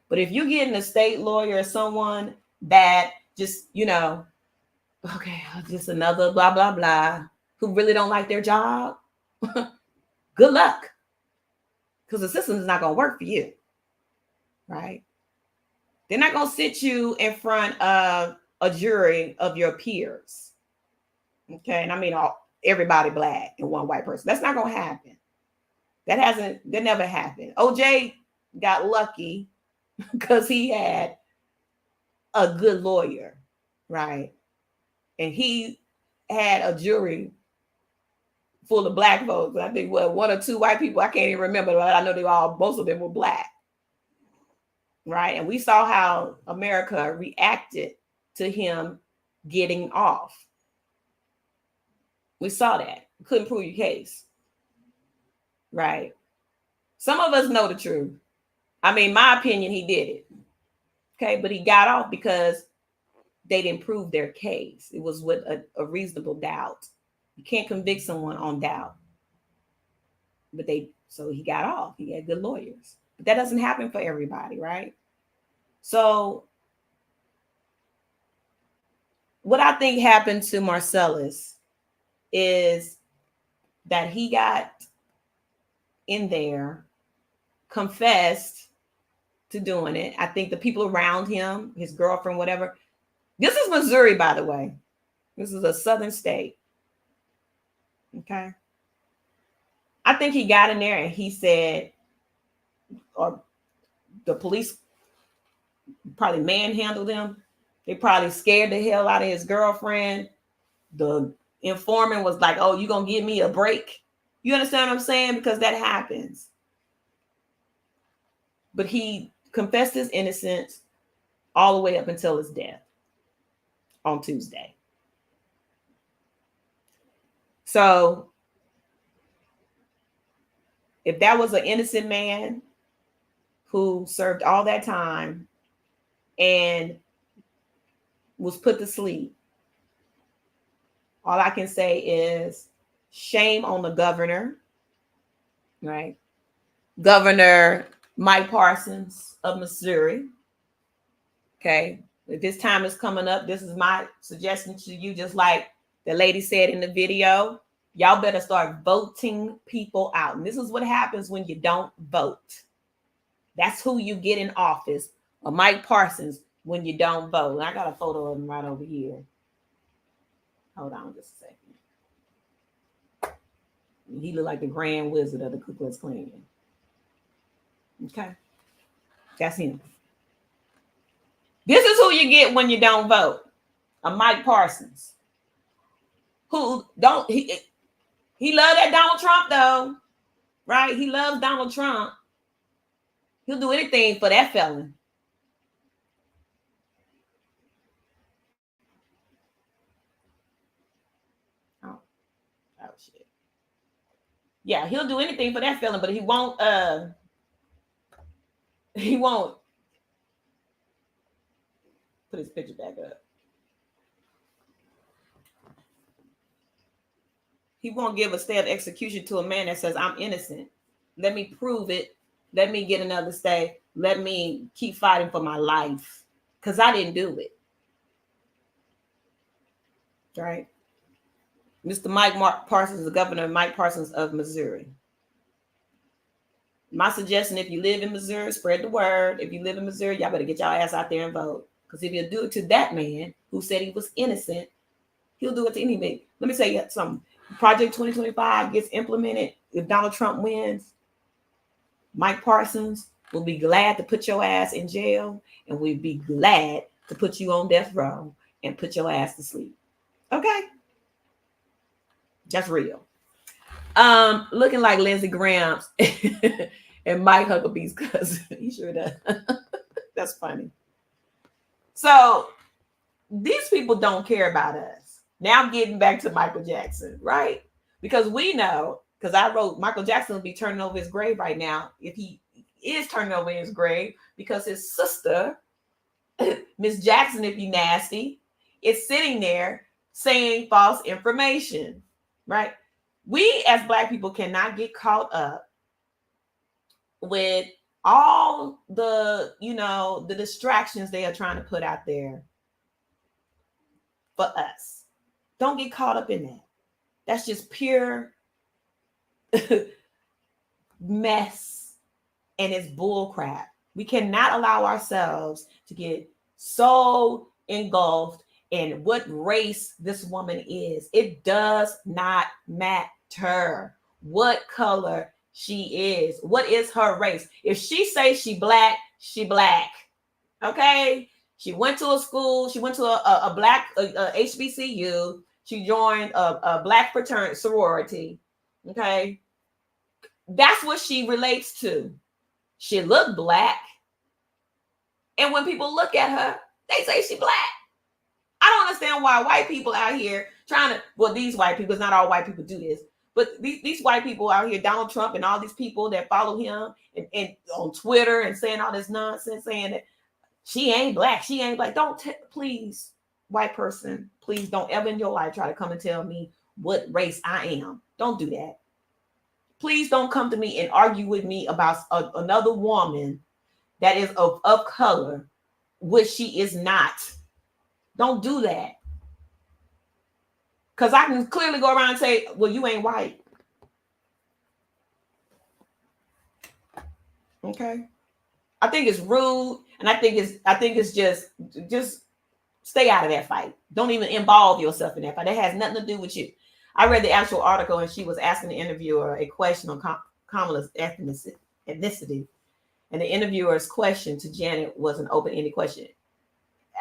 But if you're getting a state lawyer or someone that just, okay, just another blah, blah, blah, who really don't like their job, good luck. Because the system is not going to work for you, right? They're not going to sit you in front of a jury of your peers, okay? And I mean everybody Black and one white person. That's not going to happen. That never happened. OJ got lucky because he had a good lawyer, right? And he had a jury full of Black folks. I think one or two white people, I can't even remember, but I know most of them were Black, right? And we saw how America reacted to him getting off. We saw that. You couldn't prove your case, right? Some of us know the truth. I mean, my opinion, he did it, okay? But he got off because they didn't prove their case. It was with a reasonable doubt. You can't convict someone on doubt. So he got off. He had good lawyers. But that doesn't happen for everybody, right? So what I think happened to Marcellus is that he got in there, confessed to doing it. I think the people around him, his girlfriend, whatever. This is Missouri, by the way. This is a southern state. Okay. I think he got in there and he said, or the police probably manhandled him. They probably scared the hell out of his girlfriend. The informant was like, oh, you gonna give me a break? You understand what I'm saying? Because that happens. But he confessed his innocence all the way up until his death on Tuesday. So if that was an innocent man who served all that time and was put to sleep, all I can say is shame on the governor, right? Governor Mike Parsons of Missouri. Okay. If this time is coming up, this is my suggestion to you, just like the lady said in the video, y'all better start voting people out. And this is what happens when you don't vote. That's who you get in office, or Mike Parsons, when you don't vote. And I got a photo of him right over here. Hold on just a second. He looked like the Grand Wizard of the Ku Klux Klan. Okay. That's him. This is who you get when you don't vote. A Mike Parsons. Who don't, he loved that Donald Trump though, right? He loves Donald Trump. He'll do anything for that felon. Oh shit. Yeah, he'll do anything for that felon, but he won't put his picture back up. He won't give a stay of execution to a man that says, I'm innocent. Let me prove it. Let me get another stay. Let me keep fighting for my life. Because I didn't do it. Right? Mr. Mike Parsons, the governor, Mike Parsons of Missouri. My suggestion, if you live in Missouri, spread the word. If you live in Missouri, y'all better get y'all ass out there and vote. Because if you do it to that man who said he was innocent, he'll do it to anybody. Let me tell you something. Project 2025 gets implemented. If Donald Trump wins, Mike Parsons will be glad to put your ass in jail, and we'll be glad to put you on death row and put your ass to sleep. Okay? That's real. Looking like Lindsey Graham's and Mike Huckabee's cousin. He sure does. That's funny. So these people don't care about us. Now I'm getting back to Michael Jackson, right? Because we know, because I wrote Michael Jackson will be turning over his grave right now, if he is turning over his grave, because his sister, Miss Jackson, if you nasty, is sitting there saying false information, right? We as Black people cannot get caught up with all the, the distractions they are trying to put out there for us. Don't get caught up in that. That's just pure mess, and it's bull crap. We cannot allow ourselves to get so engulfed in what race this woman is. It does not matter what color she is. What is her race? If she says she black, she black. Okay? She went to a school. She went to a black HBCU. She joined a black fraternity sorority. Okay? That's what she relates to. She looked black. And when people look at her, they say she black. I don't understand why white people out here trying to, well, these white people, it's not all white people do this, but these white people out here, Donald Trump and all these people that follow him and on Twitter and saying all this nonsense, saying that she ain't black, she ain't black. Please, white person, please don't ever in your life try to come and tell me what race I am. Don't do that. Please don't come to me and argue with me about another woman that is of color, which she is not. Don't do that. Because I can clearly go around and say, well, you ain't white. Okay. I think it's rude, and I think it's just stay out of that fight. Don't even involve yourself in that fight. That has nothing to do with you. I read the actual article, and she was asking the interviewer a question on Kamala's ethnicity, and the interviewer's question to Janet was an open-ended question.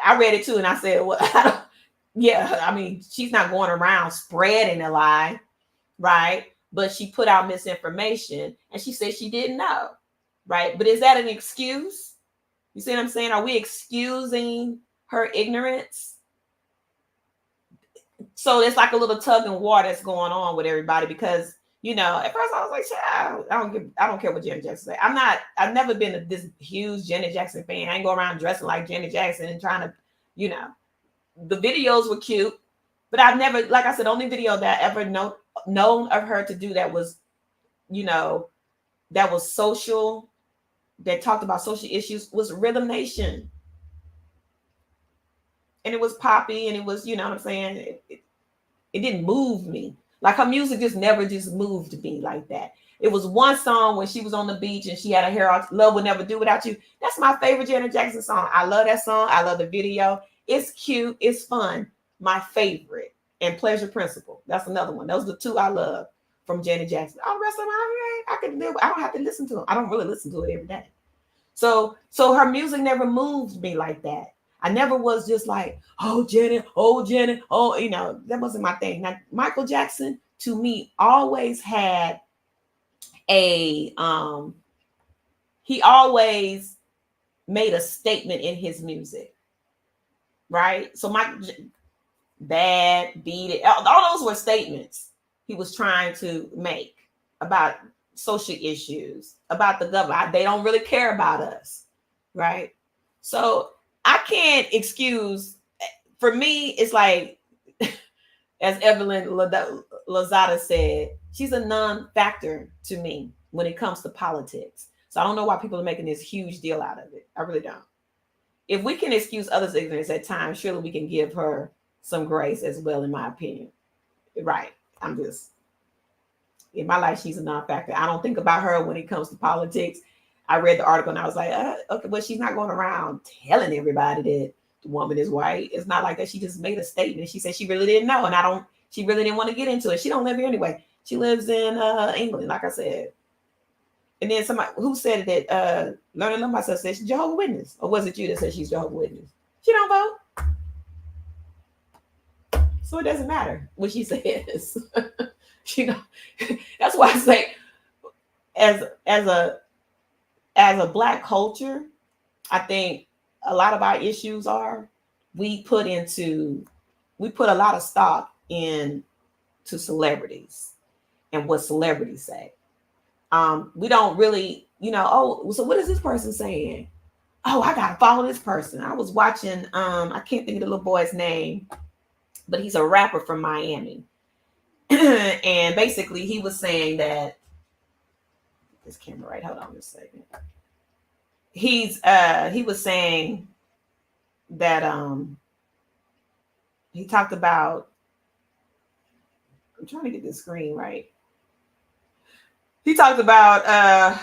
I read it too, and I said, well, I mean, she's not going around spreading a lie, right? But she put out misinformation, and she said she didn't know, right? But is that an excuse? You see what I'm saying? Are we excusing her ignorance? So it's like a little tug and war that's going on with everybody, because, you know, at first I was like, I don't care what Janet Jackson say. I've never been this huge Janet Jackson fan. I ain't go around dressing like Janet Jackson and trying to, you know, the videos were cute, but I've never, like I said, the only video that I ever known of her to do that was, you know, that was social, that talked about social issues, was Rhythm Nation. And it was poppy, and it was, you know what I'm saying? It didn't move me. Like, her music just never just moved me like that. It was one song when she was on the beach and she had her hair out, Love Would Never Do Without You. That's my favorite Janet Jackson song. I love that song. I love the video. It's cute. It's fun. My favorite. And Pleasure Principle. That's another one. Those are the two I love from Janet Jackson. All the rest of them, I can live. I don't have to listen to them. I don't really listen to it every day. So her music never moved me like that. I never was just like, oh, Janet, oh, you know, that wasn't my thing. Now, Michael Jackson, to me, always had he always made a statement in his music, right? So Bad, Beat It, all those were statements he was trying to make about social issues, about the government. They don't really care about us, right? So I can't excuse. For me, it's like, as Evelyn Lozada said, she's a non-factor to me when it comes to politics. So I don't know why people are making this huge deal out of it. I really don't. If we can excuse others' ignorance at times, surely we can give her some grace as well, in my opinion. Right. I'm just, in my life, she's a non-factor. I don't think about her when it comes to politics. I read the article and I was like, okay, but she's not going around telling everybody that the woman is white. It's not like that. She just made a statement. She said she really didn't know, and she really didn't want to get into it. She don't live here anyway. She lives in England, like I said. And then somebody who said that Learn to Love Myself said she's Jehovah's Witness. Or was it you that said she's Jehovah's Witness? She don't vote. So it doesn't matter what she says. You know, that's why I say, as a Black culture, I think a lot of our issues are we put a lot of stock into celebrities and what celebrities say. We don't really, you know, oh, so what is this person saying? Oh, I gotta follow this person. I was watching, I can't think of the little boy's name, but he's a rapper from Miami. And basically he was saying that, this camera right, hold on just a second. He was saying that he talked about, I'm trying to get this screen right. He talked about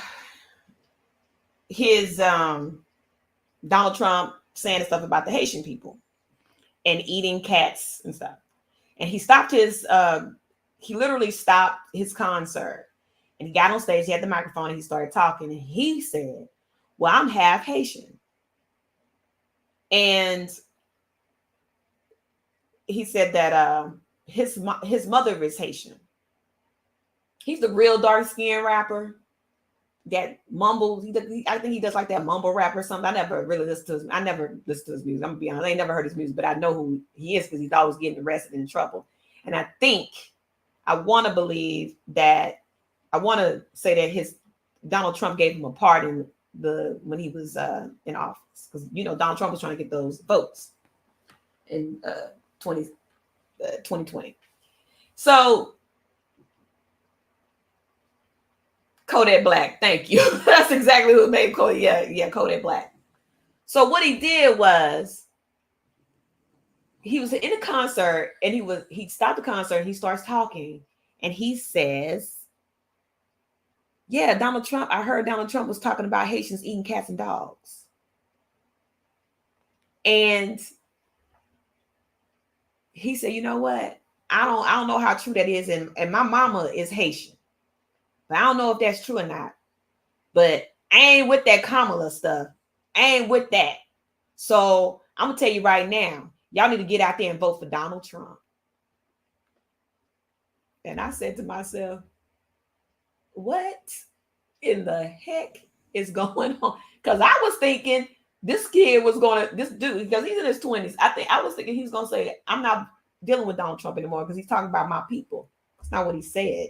his Donald Trump saying stuff about the Haitian people and eating cats and stuff. And he stopped he literally stopped his concert. And he got on stage, he had the microphone, and he started talking. And he said, well, I'm half Haitian. And he said that his mother is Haitian. He's the real dark-skinned rapper that mumbles. I think he does like that mumble rap or something. I never really listened to his music. I'm gonna be honest. I ain't never heard his music, but I know who he is because he's always getting arrested and in trouble. And I want to believe that, I want to say that Donald Trump gave him a part in when he was in office, because you know Donald Trump was trying to get those votes in 2020. So Kodak Black. Thank you. That's exactly what made Kodak. Yeah, Kodak Black. So what he did was he was in a concert and he stopped the concert and he starts talking and he says, yeah, Donald Trump, I heard Donald Trump was talking about Haitians eating cats and dogs. And he said, you know what? I don't know how true that is. And my mama is Haitian. But I don't know if that's true or not. But I ain't with that Kamala stuff. I ain't with that. So I'm gonna tell you right now, y'all need to get out there and vote for Donald Trump. And I said to myself, what in the heck is going on? Because I was thinking this kid was this dude, because he's in his 20s. I was thinking he's gonna say, I'm not dealing with Donald Trump anymore because he's talking about my people. That's not what he said.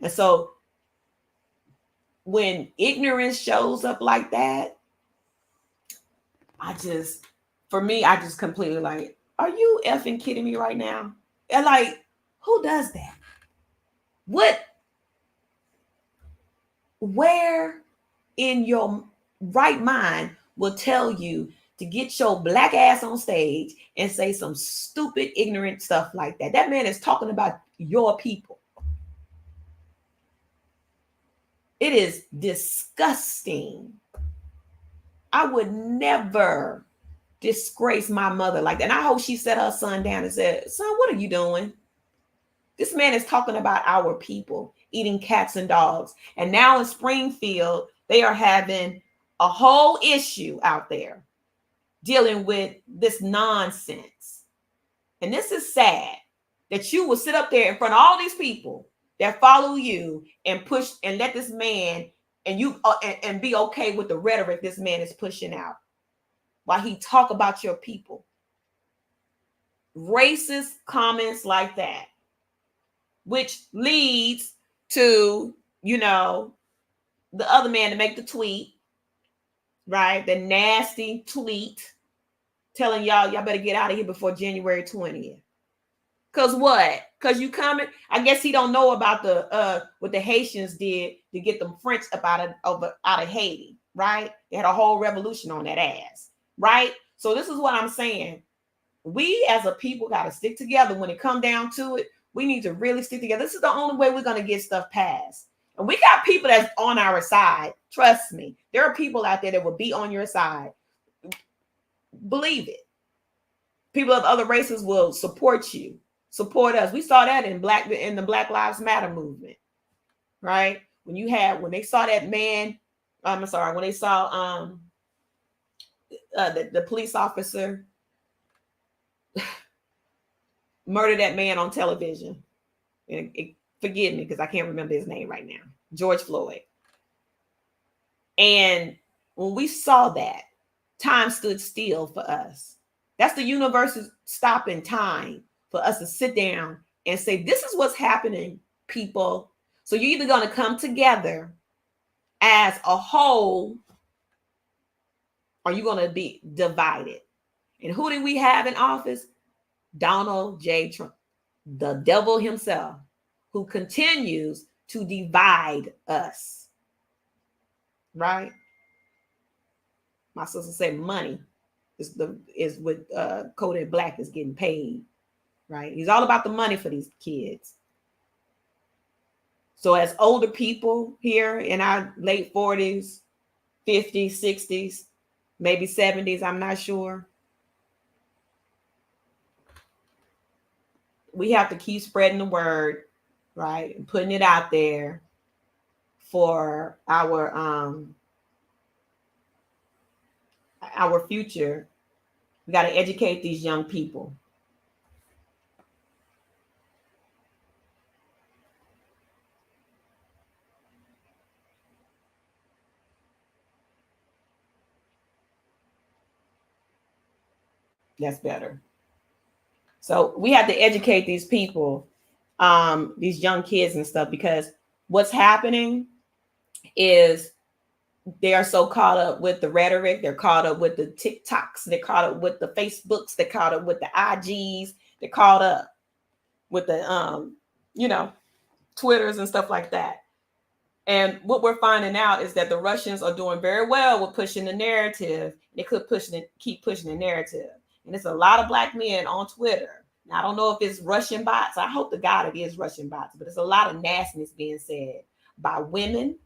And so when ignorance shows up like that, I just completely like, are you effing kidding me right now? And like, who does that? Where in your right mind will tell you to get your black ass on stage and say some stupid, ignorant stuff like that? That man is talking about your people. It is disgusting. I would never disgrace my mother like that. And I hope she set her son down and said, son, what are you doing? This man is talking about our people eating cats and dogs. And now in Springfield, they are having a whole issue out there dealing with this nonsense. And this is sad that you will sit up there in front of all these people that follow you and push and let this man and be okay with the rhetoric this man is pushing out while he talk about your people. Racist comments like that, which leads to, the other man to make the tweet, right? The nasty tweet telling y'all better get out of here before January 20th. Cause what? Cause you coming? I guess he don't know about what the Haitians did to get them French up out of Haiti, right? They had a whole revolution on that ass, right? So this is what I'm saying. We as a people got to stick together. When it come down to it, we need to really stick together. This is the only way we're gonna get stuff passed. And we got people that's on our side. Trust me, there are people out there that will be on your side. Believe it. People of other races will support you. Support us. We saw that in the Black Lives Matter movement, right? When they saw that man, when they saw the police officer murder that man on television. And forgive me because I can't remember his name right now. George Floyd. And when we saw that, time stood still for us. That's the universe is stopping time for us to sit down and say, this is what's happening, people. So you're either going to come together as a whole or you're going to be divided. And who did we have in office? Donald J. Trump, the devil himself, who continues to divide us. Right? My sister said money is what Kodak Black is getting paid. Right? He's all about the money for these kids. So as older people here in our late 40s, 50s, 60s, maybe 70s, I'm not sure. We have to keep spreading the word, right? And putting it out there for our future. We got to educate these young people. That's better. So we have to educate these people, these young kids and stuff, because what's happening is they are so caught up with the rhetoric. They're caught up with the TikToks. They're caught up with the Facebooks. They're caught up with the IGs. They're caught up with the, Twitters and stuff like that. And what we're finding out is that the Russians are doing very well with pushing the narrative. They could keep pushing the narrative. And it's a lot of black men on Twitter. Now, I don't know if it's Russian bots. I hope to God it is Russian bots, but there's a lot of nastiness being said by women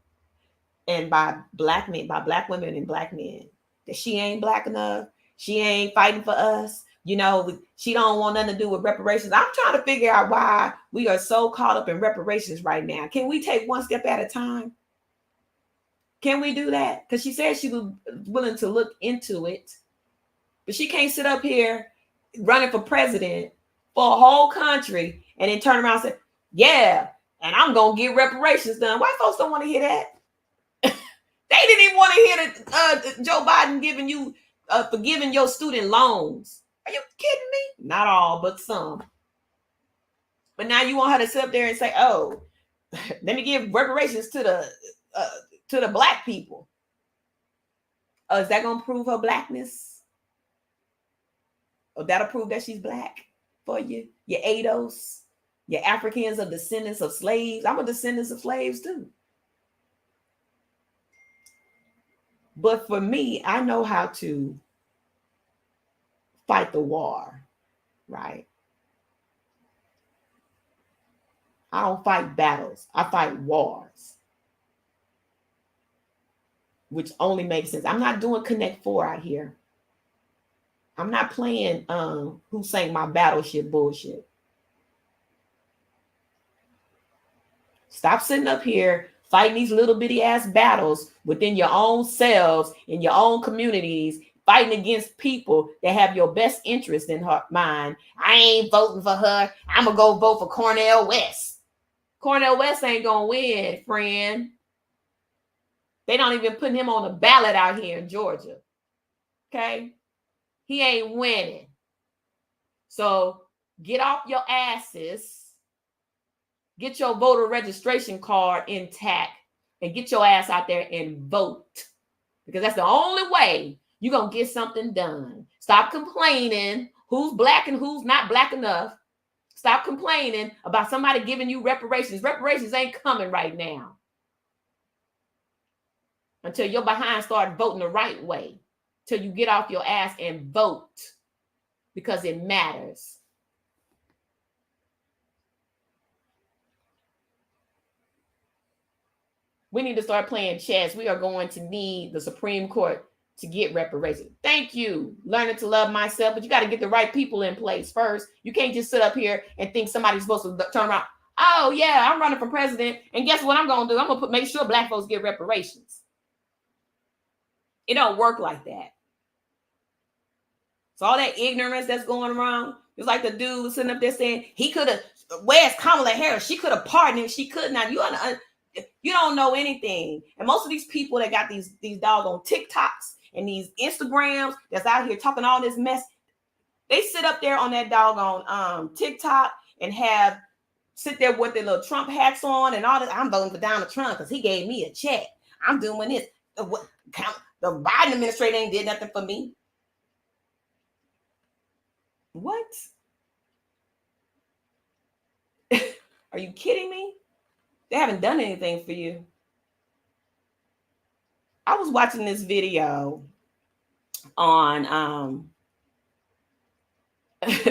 and by black men, by black women and black men, that she ain't black enough. She ain't fighting for us. You know, she don't want nothing to do with reparations. I'm trying to figure out why we are so caught up in reparations right now. Can we take one step at a time? Can we do that? Because she said she was willing to look into it, but she can't sit up here running for president for a whole country and then turn around and say, yeah, and I'm going to get reparations done. White folks don't want to hear that. They didn't even want to hear that Joe Biden giving you, forgiving your student loans. Are you kidding me? Not all, but some. But now you want her to sit up there and say, oh, let me give reparations to the black people. Is that going to prove her blackness? Or that'll prove that she's black for you? Your ADOS, your Africans of descendants of slaves. I'm a descendant of slaves too. But for me, I know how to fight the war, right? I don't fight battles. I fight wars, which only makes sense. I'm not doing Connect 4 out here. I'm not playing Who Sank My Battleship bullshit. Stop sitting up here fighting these little bitty ass battles within your own selves, in your own communities, fighting against people that have your best interest in mind. I ain't voting for her. I'm going to go vote for Cornel West. Cornel West ain't going to win, friend. They don't even put him on the ballot out here in Georgia. Okay? He ain't winning. So get off your asses. Get your voter registration card intact and get your ass out there and vote. Because that's the only way you're going to get something done. Stop complaining who's black and who's not black enough. Stop complaining about somebody giving you reparations. Reparations ain't coming right now. Until you're behind start voting the right way. Till you get off your ass and vote. Because it matters. We need to start playing chess. We are going to need the Supreme Court to get reparations. Thank you. Learning to love myself, but you got to get the right people in place first. You can't just sit up here and think somebody's supposed to turn around. Oh, yeah, I'm running for president. And guess what I'm going to do? I'm going to make sure black folks get reparations. It don't work like that. So all that ignorance that's going around, it's like the dude sitting up there saying he could have, where's Kamala Harris? She could have pardoned him. She could not. You don't know anything. And most of these people that got these doggone TikToks and these Instagrams that's out here talking all this mess, they sit up there on that doggone TikTok and sit there with their little Trump hats on and all this. I'm voting for Donald Trump because he gave me a check. I'm doing this. The Biden administration ain't did nothing for me. What? Are you kidding me? They haven't done anything for you. I was watching this video on,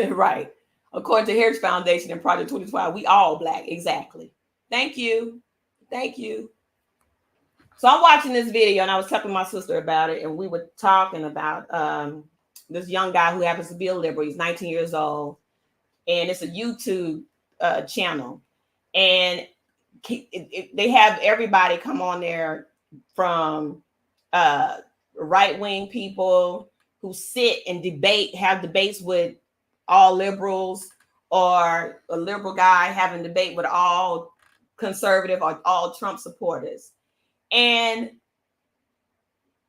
right. According to Heritage Foundation and Project 2012, we all black. Exactly. Thank you. Thank you. So I'm watching this video and I was telling my sister about it. And we were talking about this young guy who happens to be a liberal. He's 19 years old. And it's a YouTube channel. And they have everybody come on there from right-wing people who sit and have debates with all liberals, or a liberal guy having debate with all conservative or all Trump supporters. And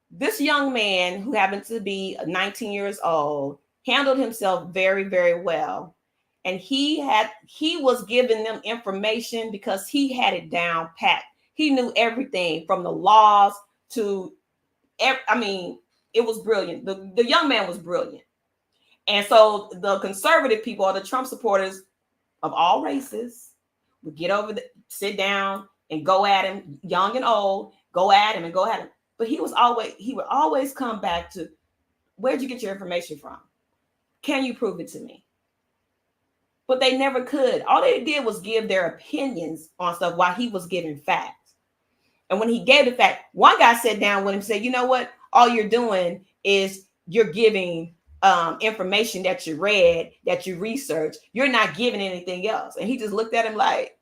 this young man who happens to be 19 years old handled himself very, very well. And he was giving them information because he had it down pat. He knew everything from the laws to, it was brilliant. The young man was brilliant. And so the conservative people, or the Trump supporters of all races, would sit down and go at him, young and old, go at him and go at him. But he would always come back to, where'd you get your information from? Can you prove it to me? But they never could. All they did was give their opinions on stuff while he was giving facts. And when he gave the fact, one guy sat down with him and said, you know what? All you're doing is you're giving information that you read, that you researched. You're not giving anything else. And he just looked at him like,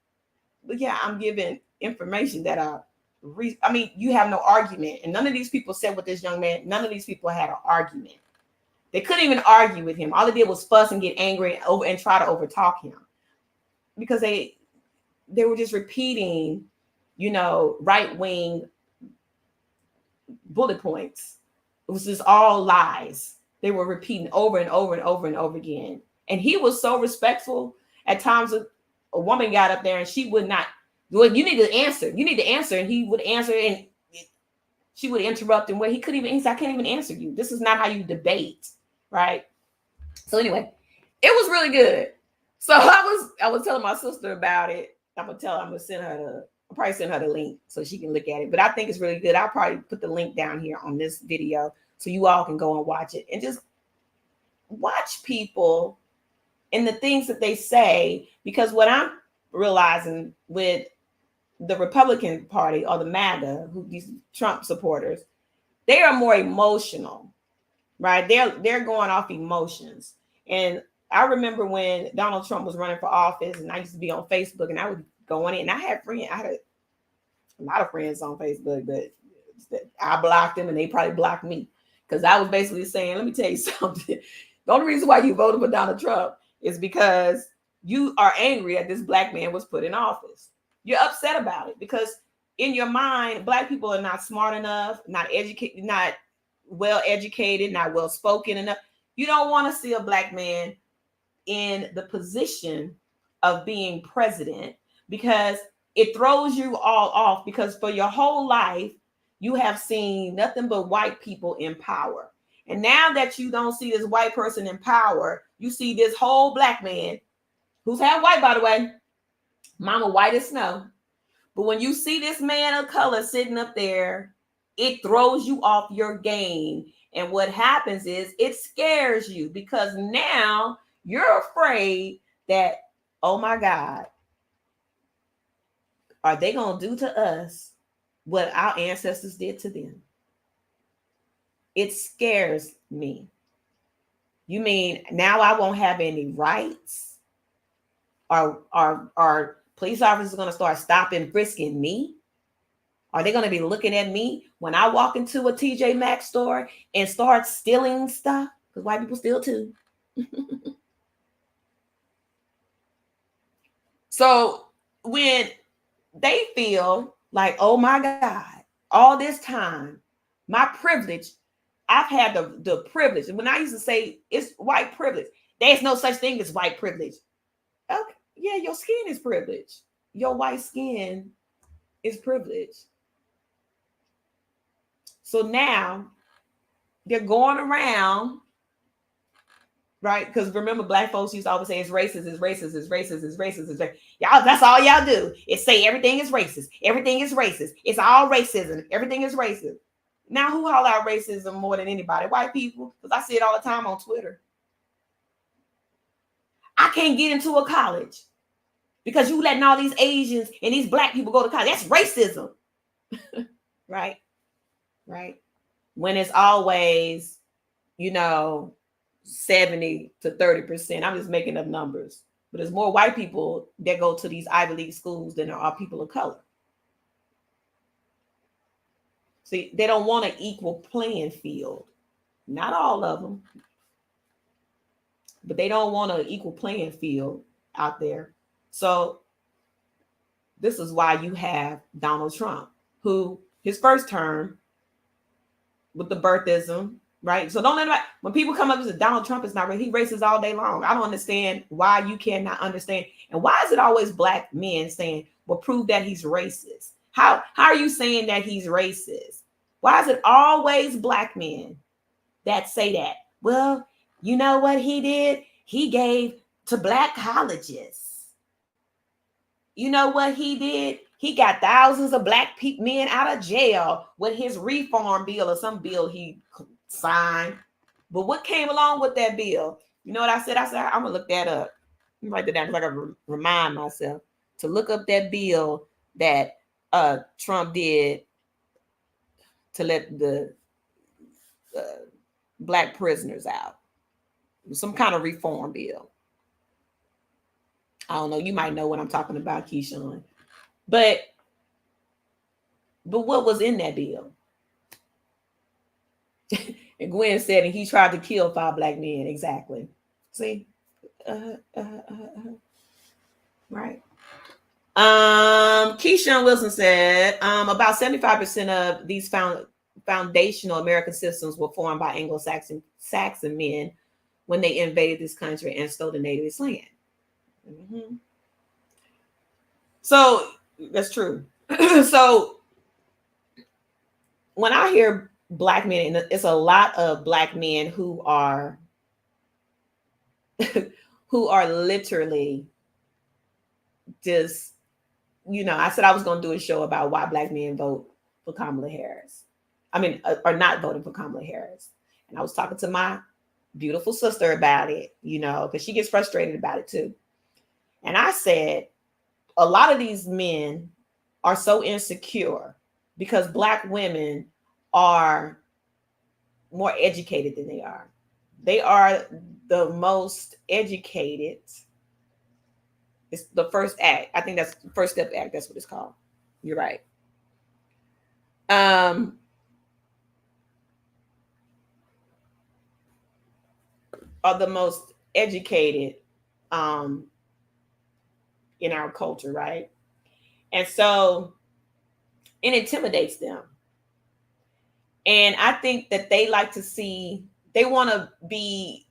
but yeah, I'm giving information that you have no argument. And none of these people said with this young man, none of these people had an argument. They couldn't even argue with him. All they did was fuss and get angry and try to overtalk him, because they were just repeating, right-wing bullet points. It was just all lies. They were repeating over and over and over and over again. And he was so respectful. At times, a woman got up there and she would not, well, you need to answer. You need to answer. And he would answer, and she would interrupt him where he couldn't even answer. I can't even answer you. This is not how you debate, right? So anyway, it was really good. So I was telling my sister about it. I'm gonna probably send her the link so she can look at it. But I think it's really good. I'll probably put the link down here on this video so you all can go and watch it and just watch people and the things that they say. Because what I'm realizing with the Republican Party, or the MAGA, these Trump supporters, they are more emotional, right? They're going off emotions. And I remember when Donald Trump was running for office, and I used to be on Facebook, and I would go on it, and I had a lot of friends on Facebook, but I blocked them and they probably blocked me, because I was basically saying, let me tell you something. The only reason why you voted for Donald Trump is because you are angry that this black man was put in office. You're upset about it because in your mind, black people are not smart enough, not educated, not well educated, not well spoken enough. You don't want to see a black man in the position of being president, because it throws you all off, because for your whole life, you have seen nothing but white people in power. And now that you don't see this white person in power, you see this whole black man, who's half white, by the way, mama white as snow. But when you see this man of color sitting up there, it throws you off your game. And what happens is it scares you, because now you're afraid that, oh my God, are they going to do to us what our ancestors did to them? It scares me. You mean now I won't have any rights? Are police officers going to start stopping, frisking me? Are they going to be looking at me when I walk into a TJ Maxx store and start stealing stuff? Because white people steal too. So when they feel like, oh my God, all this time, my privilege, I've had the privilege. And when I used to say it's white privilege, there's no such thing as white privilege. Okay, yeah, your skin is privilege. Your white skin is privilege. So now they're going around, right? Because remember, black folks used to always say it's racist, it's racist, it's racist, it's racist, it's racist. Y'all, that's all y'all do is say everything is racist. Everything is racist. It's all racism. Everything is racist. Now, who holler out racism more than anybody? White people. Because I see it all the time on Twitter. I can't get into a college because you letting all these Asians and these black people go to college. That's racism. Right? Right? When it's always, 70 to 30%. I'm just making up numbers. But there's more white people that go to these Ivy League schools than there are people of color. See, they don't want an equal playing field. Not all of them. But they don't want an equal playing field out there. So this is why you have Donald Trump, who his first term with the birthism, right? So don't let anybody, when people come up and say Donald Trump is not racist, he racist all day long. I don't understand why you cannot understand. And why is it always black men saying, well, prove that he's racist? How are you saying that he's racist? Why is it always black men that say that? Well, you know what he did? He gave to black colleges. You know what he did? He got thousands of black men out of jail with his reform bill or some bill he signed. But what came along with that bill? You know what I said? I said, I'm going to look that up. I'm write that down because I got to remind myself to look up that bill that Trump did to let the black prisoners out. Some kind of reform bill. I don't know. You might know what I'm talking about, Keyshawn. But what was in that bill? And Gwen said, and he tried to kill 5 black men. Exactly. See? Right. Keyshawn Wilson said, about 75% of these foundational American systems were formed by Anglo-Saxon men when they invaded this country and stole the native land. Mm-hmm. So that's true. So when I hear black men, and it's a lot of black men who are literally just, I said I was going to do a show about why black men vote for Kamala Harris. I mean, are not voting for Kamala Harris. And I was talking to my beautiful sister about it, because she gets frustrated about it too. And I said, a lot of these men are so insecure because black women are more educated than they are. They are the most educated. It's the first act. I think that's the First Step Act. That's what it's called. You're right. Are the most educated in our culture, right? And so it intimidates them. And I think that they like to see, they want to be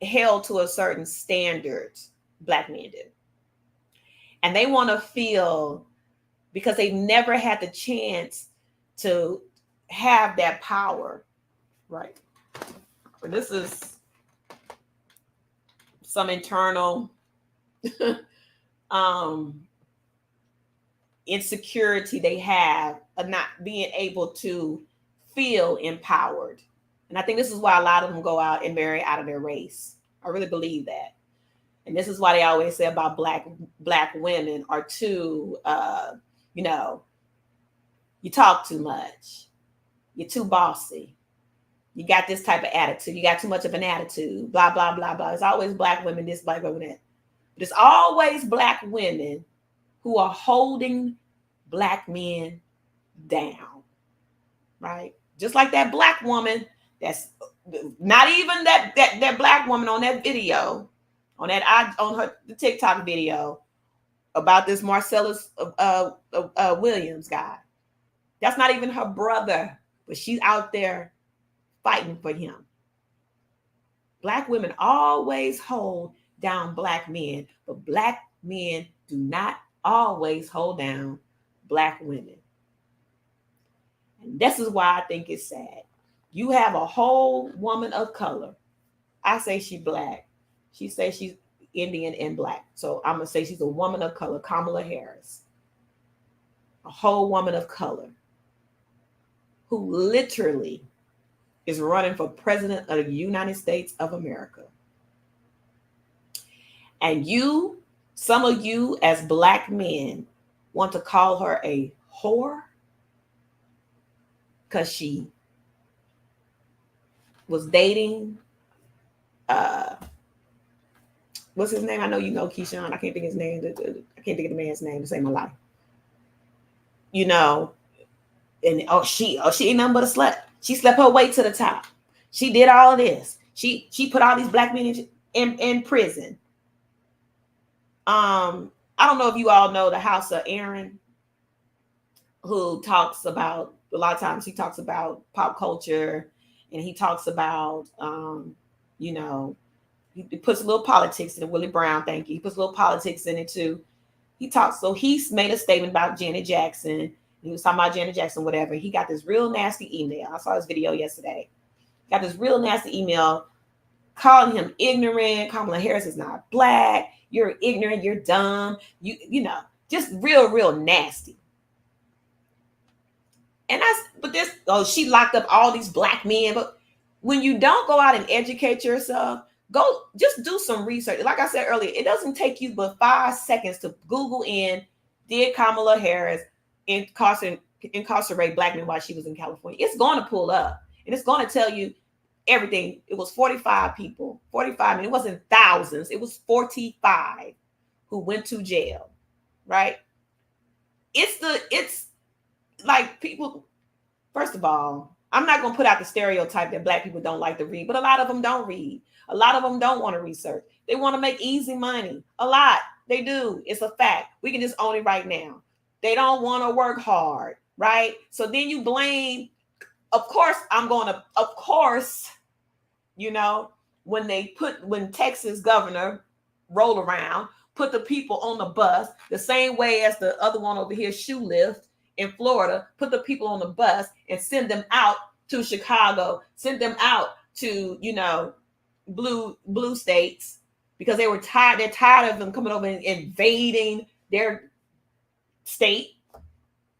held to a certain standard, black men do. And they want to feel, because they've never had the chance to have that power, right? But this is some internal insecurity they have of not being able to feel empowered. And I think this is why a lot of them go out and marry out of their race. I really believe that. And this is why they always say about black women are too, you talk too much. You're too bossy. You got this type of attitude. You got too much of an attitude. Blah, blah, blah, blah. It's always black women, this, black women, that. But it's always black women who are holding black men down, right? Just like that black woman, that's not even that black woman on that video, on her TikTok video about this Marcellus Williams guy. That's not even her brother, but she's out there fighting for him. Black women always hold down black men, but black men do not always hold down black women. And this is why I think it's sad. You have a whole woman of color. I say she's black. She says she's Indian and black. So I'm going to say she's a woman of color, Kamala Harris. A whole woman of color who literally is running for president of the United States of America. And some of you as black men want to call her a whore because she was dating, what's his name? I know you know Keyshawn. I can't think of his name. I can't think of the man's name to save my life. And she ain't nothing but a slut. She slept her way to the top. She did all of this. She put all these black men in prison. I don't know if you all know the House of Aaron, who talks about, a lot of times he talks about pop culture, and he talks about, he puts a little politics in it. Willie Brown, thank you. He puts a little politics in it too. So he's made a statement about Janet Jackson. He was talking about Janet Jackson, whatever. He got this real nasty email. I saw his video yesterday. Got this real nasty email calling him ignorant. Kamala Harris is not black. You're ignorant. You're dumb. You know, just real nasty. she locked up all these black men. But when you don't go out and educate yourself, go just do some research. Like I said earlier, it doesn't take you but 5 seconds to Google did Kamala Harris incarcerate black men while she was in California. It's going to pull up and it's going to tell you everything. It was 45 people, 45, and it wasn't thousands. It was 45 who went to jail, right? It's like people, first of all, I'm not going to put out the stereotype that black people don't like to read, but a lot of them don't read. A lot of them don't want to research. They want to make easy money. A lot. They do. It's a fact. We can just own it right now. They don't want to work hard, right? So then you blame, of course, when Texas governor roll around, put the people on the bus, the same way as the other one over here, shoe lift in Florida, put the people on the bus and send them out to Chicago, send them out to, blue states, because they're tired of them coming over and invading their state,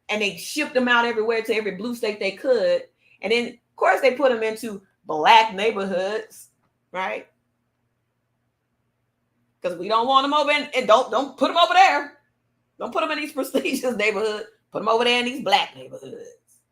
and they shipped them out everywhere to every blue state they could. And then, of course, they put them into black neighborhoods, right? Because we don't want them over and don't put them over there. Don't put them in these prestigious neighborhoods. Put them over there in these black neighborhoods,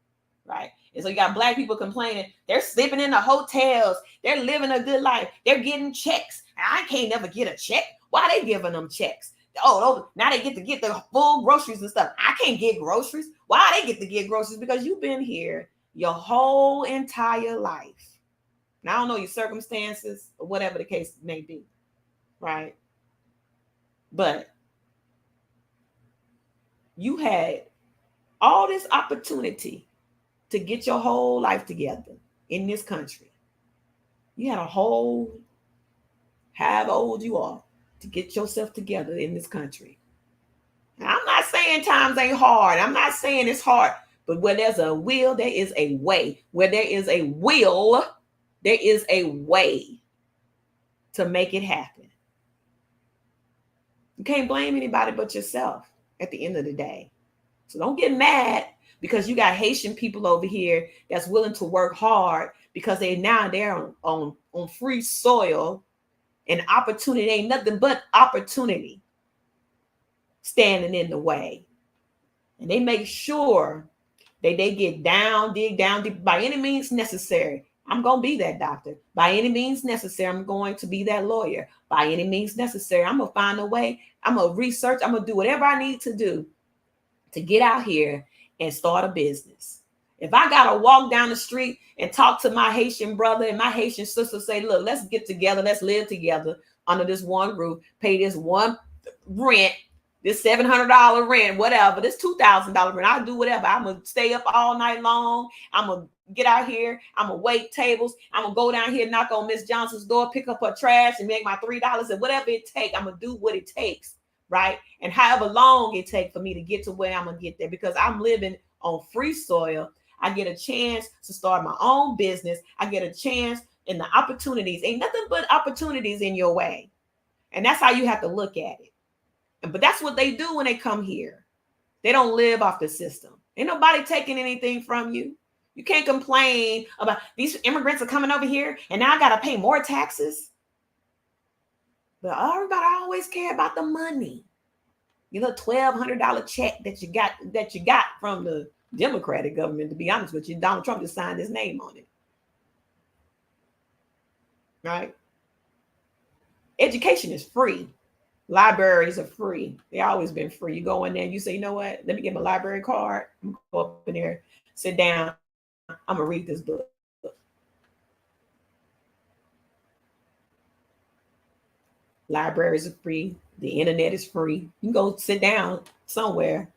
right? And so you got black people complaining. They're sleeping in the hotels. They're living a good life. They're getting checks. I can't never get a check. Why they giving them checks? Oh, now they get to get the full groceries and stuff. I can't get groceries. Why they get to get groceries? Because you've been here your whole entire life. Now, I don't know your circumstances or whatever the case may be, right? But you had all this opportunity to get your whole life together in this country. You had however old you are, to get yourself together in this country. Now, I'm not saying times ain't hard. I'm not saying it's hard. But where there's a will, there is a way. Where there is a will, there is a way to make it happen. You can't blame anybody but yourself at the end of the day. So don't get mad because you got Haitian people over here that's willing to work hard because they're on free soil, and opportunity ain't nothing but opportunity standing in the way. And they make sure that they dig down deep, by any means necessary. I'm going to be that doctor. By any means necessary, I'm going to be that lawyer. By any means necessary, I'm going to find a way. I'm going to research. I'm going to do whatever I need to do to get out here and start a business. If I got to walk down the street and talk to my Haitian brother and my Haitian sister, say, look, let's get together. Let's live together under this one roof, pay this one rent, this $700 rent, whatever, this $2,000 rent. I'll do whatever. I'm going to stay up all night long. I'm going to get out here. I'm going to wait tables. I'm going to go down here, knock on Miss Johnson's door, pick up her trash and make my $3, and whatever it takes, I'm going to do what it takes, right? And however long it takes for me to get to where I'm going to get there, because I'm living on free soil. I get a chance to start my own business. I get a chance, and the opportunities, ain't nothing but opportunities in your way. And that's how you have to look at it. But that's what they do when they come here. They don't live off the system. Ain't nobody taking anything from you. You can't complain about these immigrants are coming over here and now I got to pay more taxes. But everybody always care about the money. You know, $1,200 check that you got from the Democratic government, to be honest with you. Donald Trump just signed his name on it. Right? Education is free. Libraries are free. They always been free. You go in there and you say, you know what? Let me get my library card. I'm gonna go up in there, sit down. I'm gonna read this book. Libraries are free. The internet is free. You can go sit down somewhere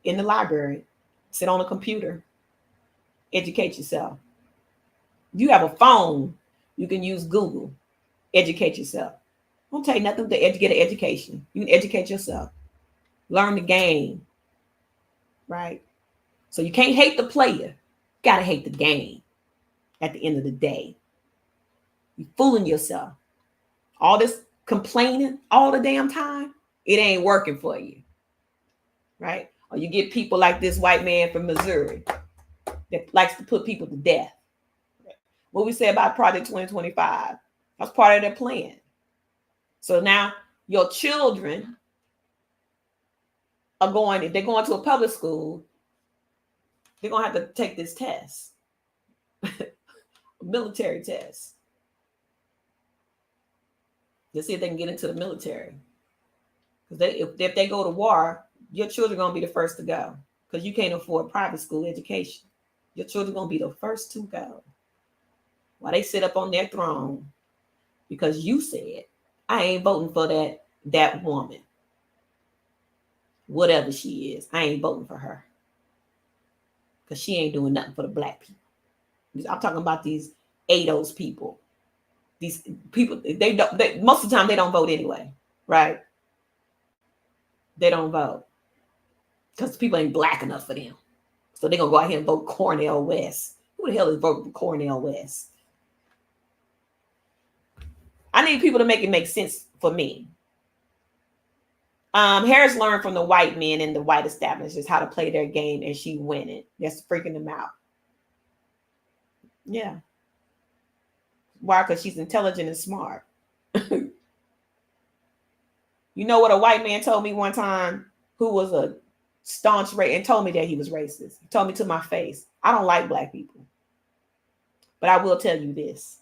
in the library, sit on a computer, educate yourself. You have a phone, you can use Google, educate yourself. Don't take nothing to get an education. You can educate yourself. Learn the game, right? So you can't hate the player. You gotta hate the game at the end of the day. You're fooling yourself. All this complaining all the damn time, it ain't working for you, right? Or you get people like this white man from Missouri. that likes to put people to death. What we say about Project 2025, that's part of their plan. So now your children are going, if they're going to a public school, they're going to have to take this test, military test, to see if they can get into the military. Because if they go to war, your children are going to be the first to go, because you can't afford private school education. Your children are going to be the first to go while they sit up on their throne, because you said, I ain't voting for that woman, whatever she is. I ain't voting for her because she ain't doing nothing for the black people. I'm talking about these ADOS people. These people, most of the time they don't vote anyway, right? They don't vote because people ain't black enough for them. So they're going to go out here and vote Cornel West. Who the hell is voting Cornel West? I need people to make it make sense for me. Harris learned from the white men and the white establishments how to play their game, and she winning. That's freaking them out. Yeah. Why? Because she's intelligent and smart. You know what a white man told me one time, who was a staunch racist, and told me that he was racist. He told me to my face, I don't like black people. But I will tell you this.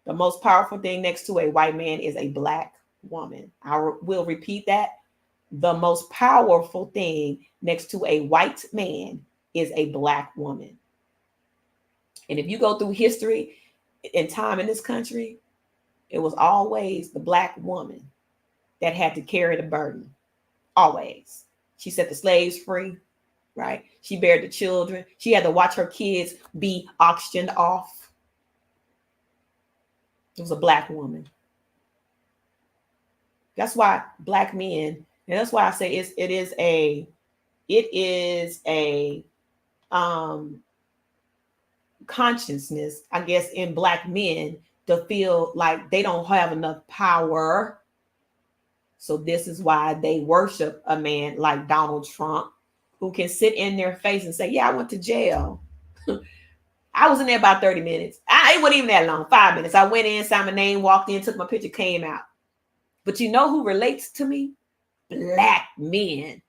The most powerful thing next to a white man is a black woman. I will repeat that. The most powerful thing next to a white man is a black woman. And if you go through history and time in this country, it was always the black woman that had to carry the burden. Always. She set the slaves free, right? She bared the children. She had to watch her kids be auctioned off. It was a black woman. That's why black men, and that's why I say it is a consciousness, I guess, in black men to feel like they don't have enough power. So this is why they worship a man like Donald Trump, who can sit in their face and say, yeah, I went to jail. I was in there about 30 minutes. It wasn't even that long, 5 minutes. I went in, signed my name, walked in, took my picture, came out. But you know who relates to me? Black men.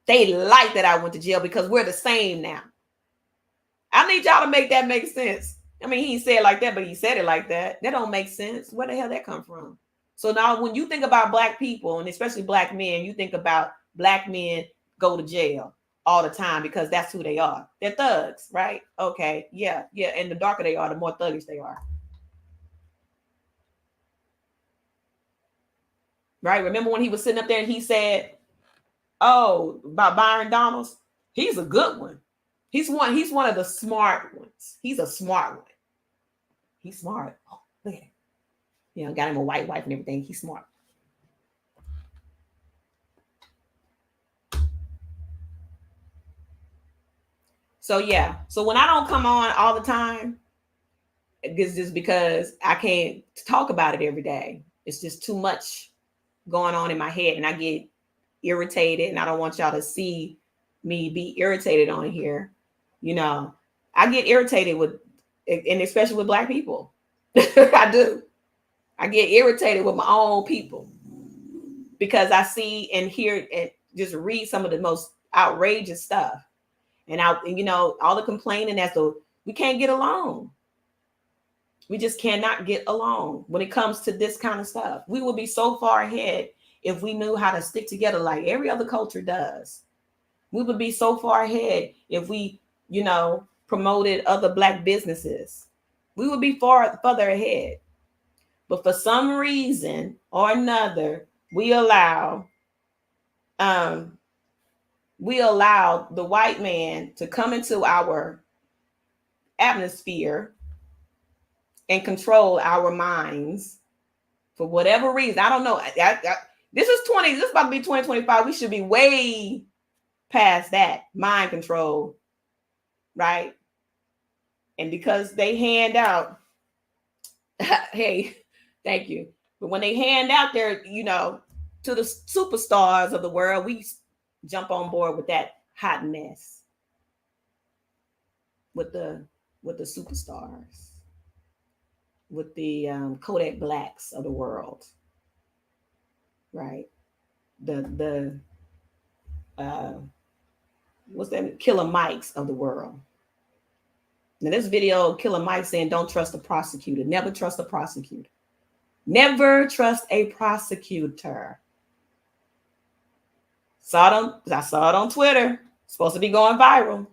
They like that I went to jail because we're the same now. I need y'all to make that make sense. I mean, he said it like that, but he said it like that. That don't make sense. Where the hell that come from? So now when you think about black people, and especially black men, you think about black men go to jail all the time because that's who they are. They're thugs, right? Okay, yeah. And the darker they are, the more thuggish they are. Right? Remember when he was sitting up there and he said, oh, about Byron Donalds? He's a good one. He's one of the smart ones. He's a smart one. He's smart. Oh, look at him. You know, got him a white wife and everything. He's smart. So yeah. So when I don't come on all the time, it's just because I can't talk about it every day. It's just too much going on in my head, and I get irritated, and I don't want y'all to see me be irritated on here. You know, I get irritated with, and especially with black people. I do. I get irritated with my own people because I see and hear and just read some of the most outrageous stuff. And you know, all the complaining as though we can't get along. We just cannot get along when it comes to this kind of stuff. We would be so far ahead if we knew how to stick together like every other culture does. We would be so far ahead if we, you know, promoted other black businesses. We would be further ahead. But for some reason or another, we allow the white man to come into our atmosphere and control our minds for whatever reason. I don't know. This is about to be 2025. We should be way past that mind control, right? And because they hand out, hey, thank you. But when they hand out their, you know, to the superstars of the world, we jump on board with that hot mess. with the superstars, with the Kodak Blacks of the world, right? The what's that? Killer Mikes of the world. Now this video, Killer Mike saying, "Don't trust a prosecutor. Never trust a prosecutor. Never trust a prosecutor." I saw it on Twitter. It's supposed to be going viral.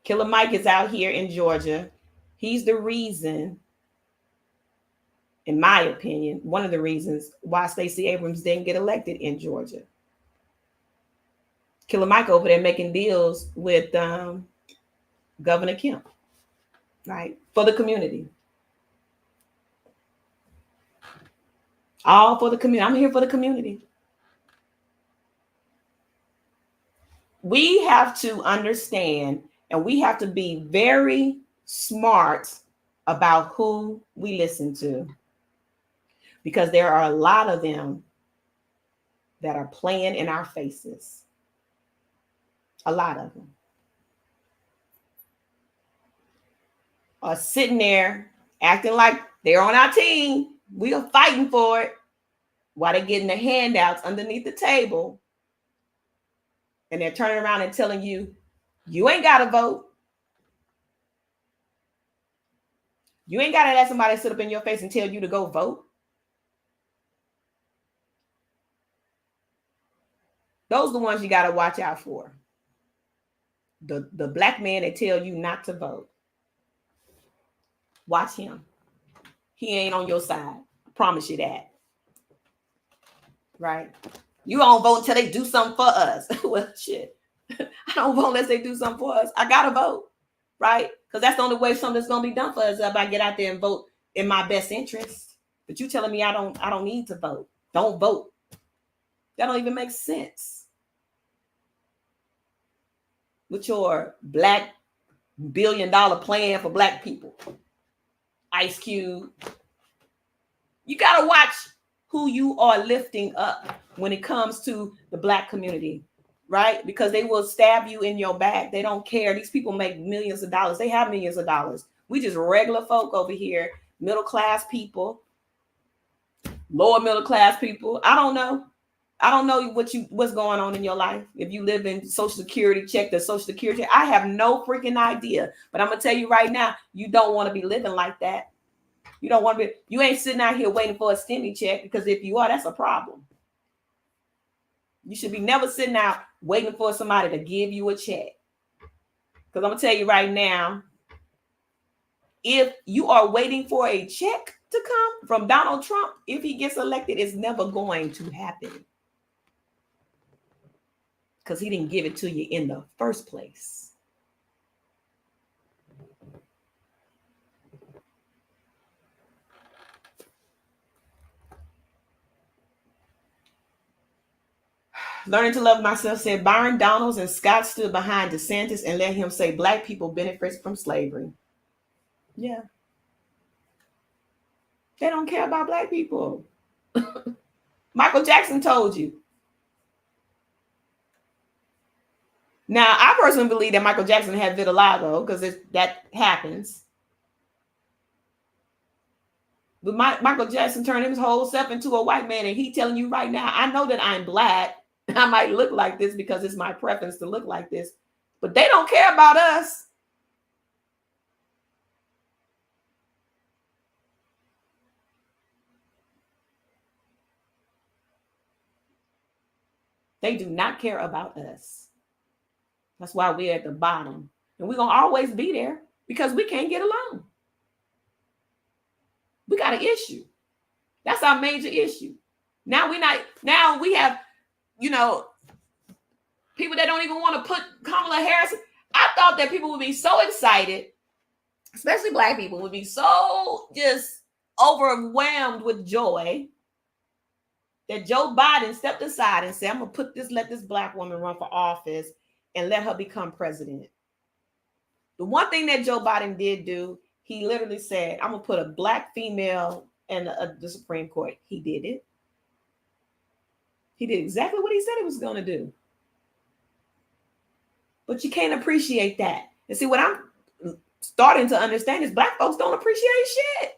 Killer Mike is out here in Georgia. He's the reason, in my opinion, one of the reasons why Stacey Abrams didn't get elected in Georgia. Killer Mike over there making deals with Governor Kemp, right? For the community. All for the community. I'm here for the community. We have to understand, and we have to be very smart about who we listen to, because there are a lot of them that are playing in our faces. A lot of them are sitting there acting like they're on our team. We are fighting for it while they're getting the handouts underneath the table. And they're turning around and telling you, you ain't got to vote. You ain't got to let somebody sit up in your face and tell you to go vote. Those are the ones you got to watch out for. The black man that tell you not to vote. Watch him. He ain't on your side. I promise you that. Right? You don't vote until they do something for us. Well, shit. I don't vote unless they do something for us. I gotta vote. Right? Because that's the only way something's gonna be done for us, if I get out there and vote in my best interest. But you telling me I don't need to vote. Don't vote. That don't even make sense. With your black $1 billion plan for black people. Ice Cube. You got to watch who you are lifting up when it comes to the black community, right? Because they will stab you in your back. They don't care. These people make millions of dollars. They have millions of dollars. We just regular folk over here, middle class people, lower middle class people. I don't know what's going on in your life. If you live in Social Security, check the Social Security. I have no freaking idea. But I'm gonna tell you right now, you don't want to be living like that. You don't want to be. You ain't sitting out here waiting for a stimmy check, because if you are, that's a problem. You should be never sitting out waiting for somebody to give you a check. Because I'm gonna tell you right now, if you are waiting for a check to come from Donald Trump, if he gets elected, it's never going to happen. Because he didn't give it to you in the first place. Learning to Love Myself said Byron Donalds and Scott stood behind DeSantis and let him say black people benefit from slavery. Yeah. They don't care about black people. Michael Jackson told you. Now, I personally believe that Michael Jackson had vitiligo, because that happens. But Michael Jackson turned his whole self into a white man, and he telling you right now, I know that I'm black. I might look like this because it's my preference to look like this, but they don't care about us. They do not care about us. That's why we're at the bottom. And we're going to always be there, because we can't get along. We got an issue. That's our major issue. Now we have, people that don't even want to put Kamala Harris. I thought that people would be so excited, especially black people, would be so just overwhelmed with joy that Joe Biden stepped aside and said, I'm going to let this black woman run for office and let her become president. The one thing that Joe Biden did do, he literally said, I'm going to put a black female in the Supreme Court. He did it. He did exactly what he said he was going to do. But you can't appreciate that. And see, what I'm starting to understand is black folks don't appreciate shit.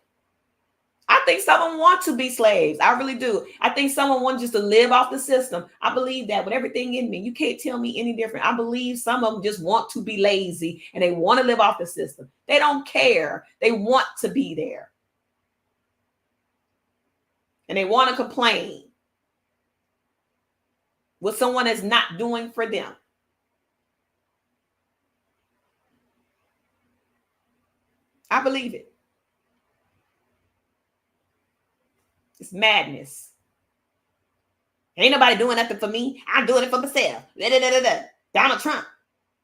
I think some of them want to be slaves. I really do. I think someone wants just to live off the system. I believe that with everything in me. You can't tell me any different. I believe some of them just want to be lazy and they want to live off the system. They don't care. They want to be there. And they want to complain what someone is not doing for them. I believe it. It's madness. Ain't nobody doing nothing for me. I'm doing it for myself. Donald Trump.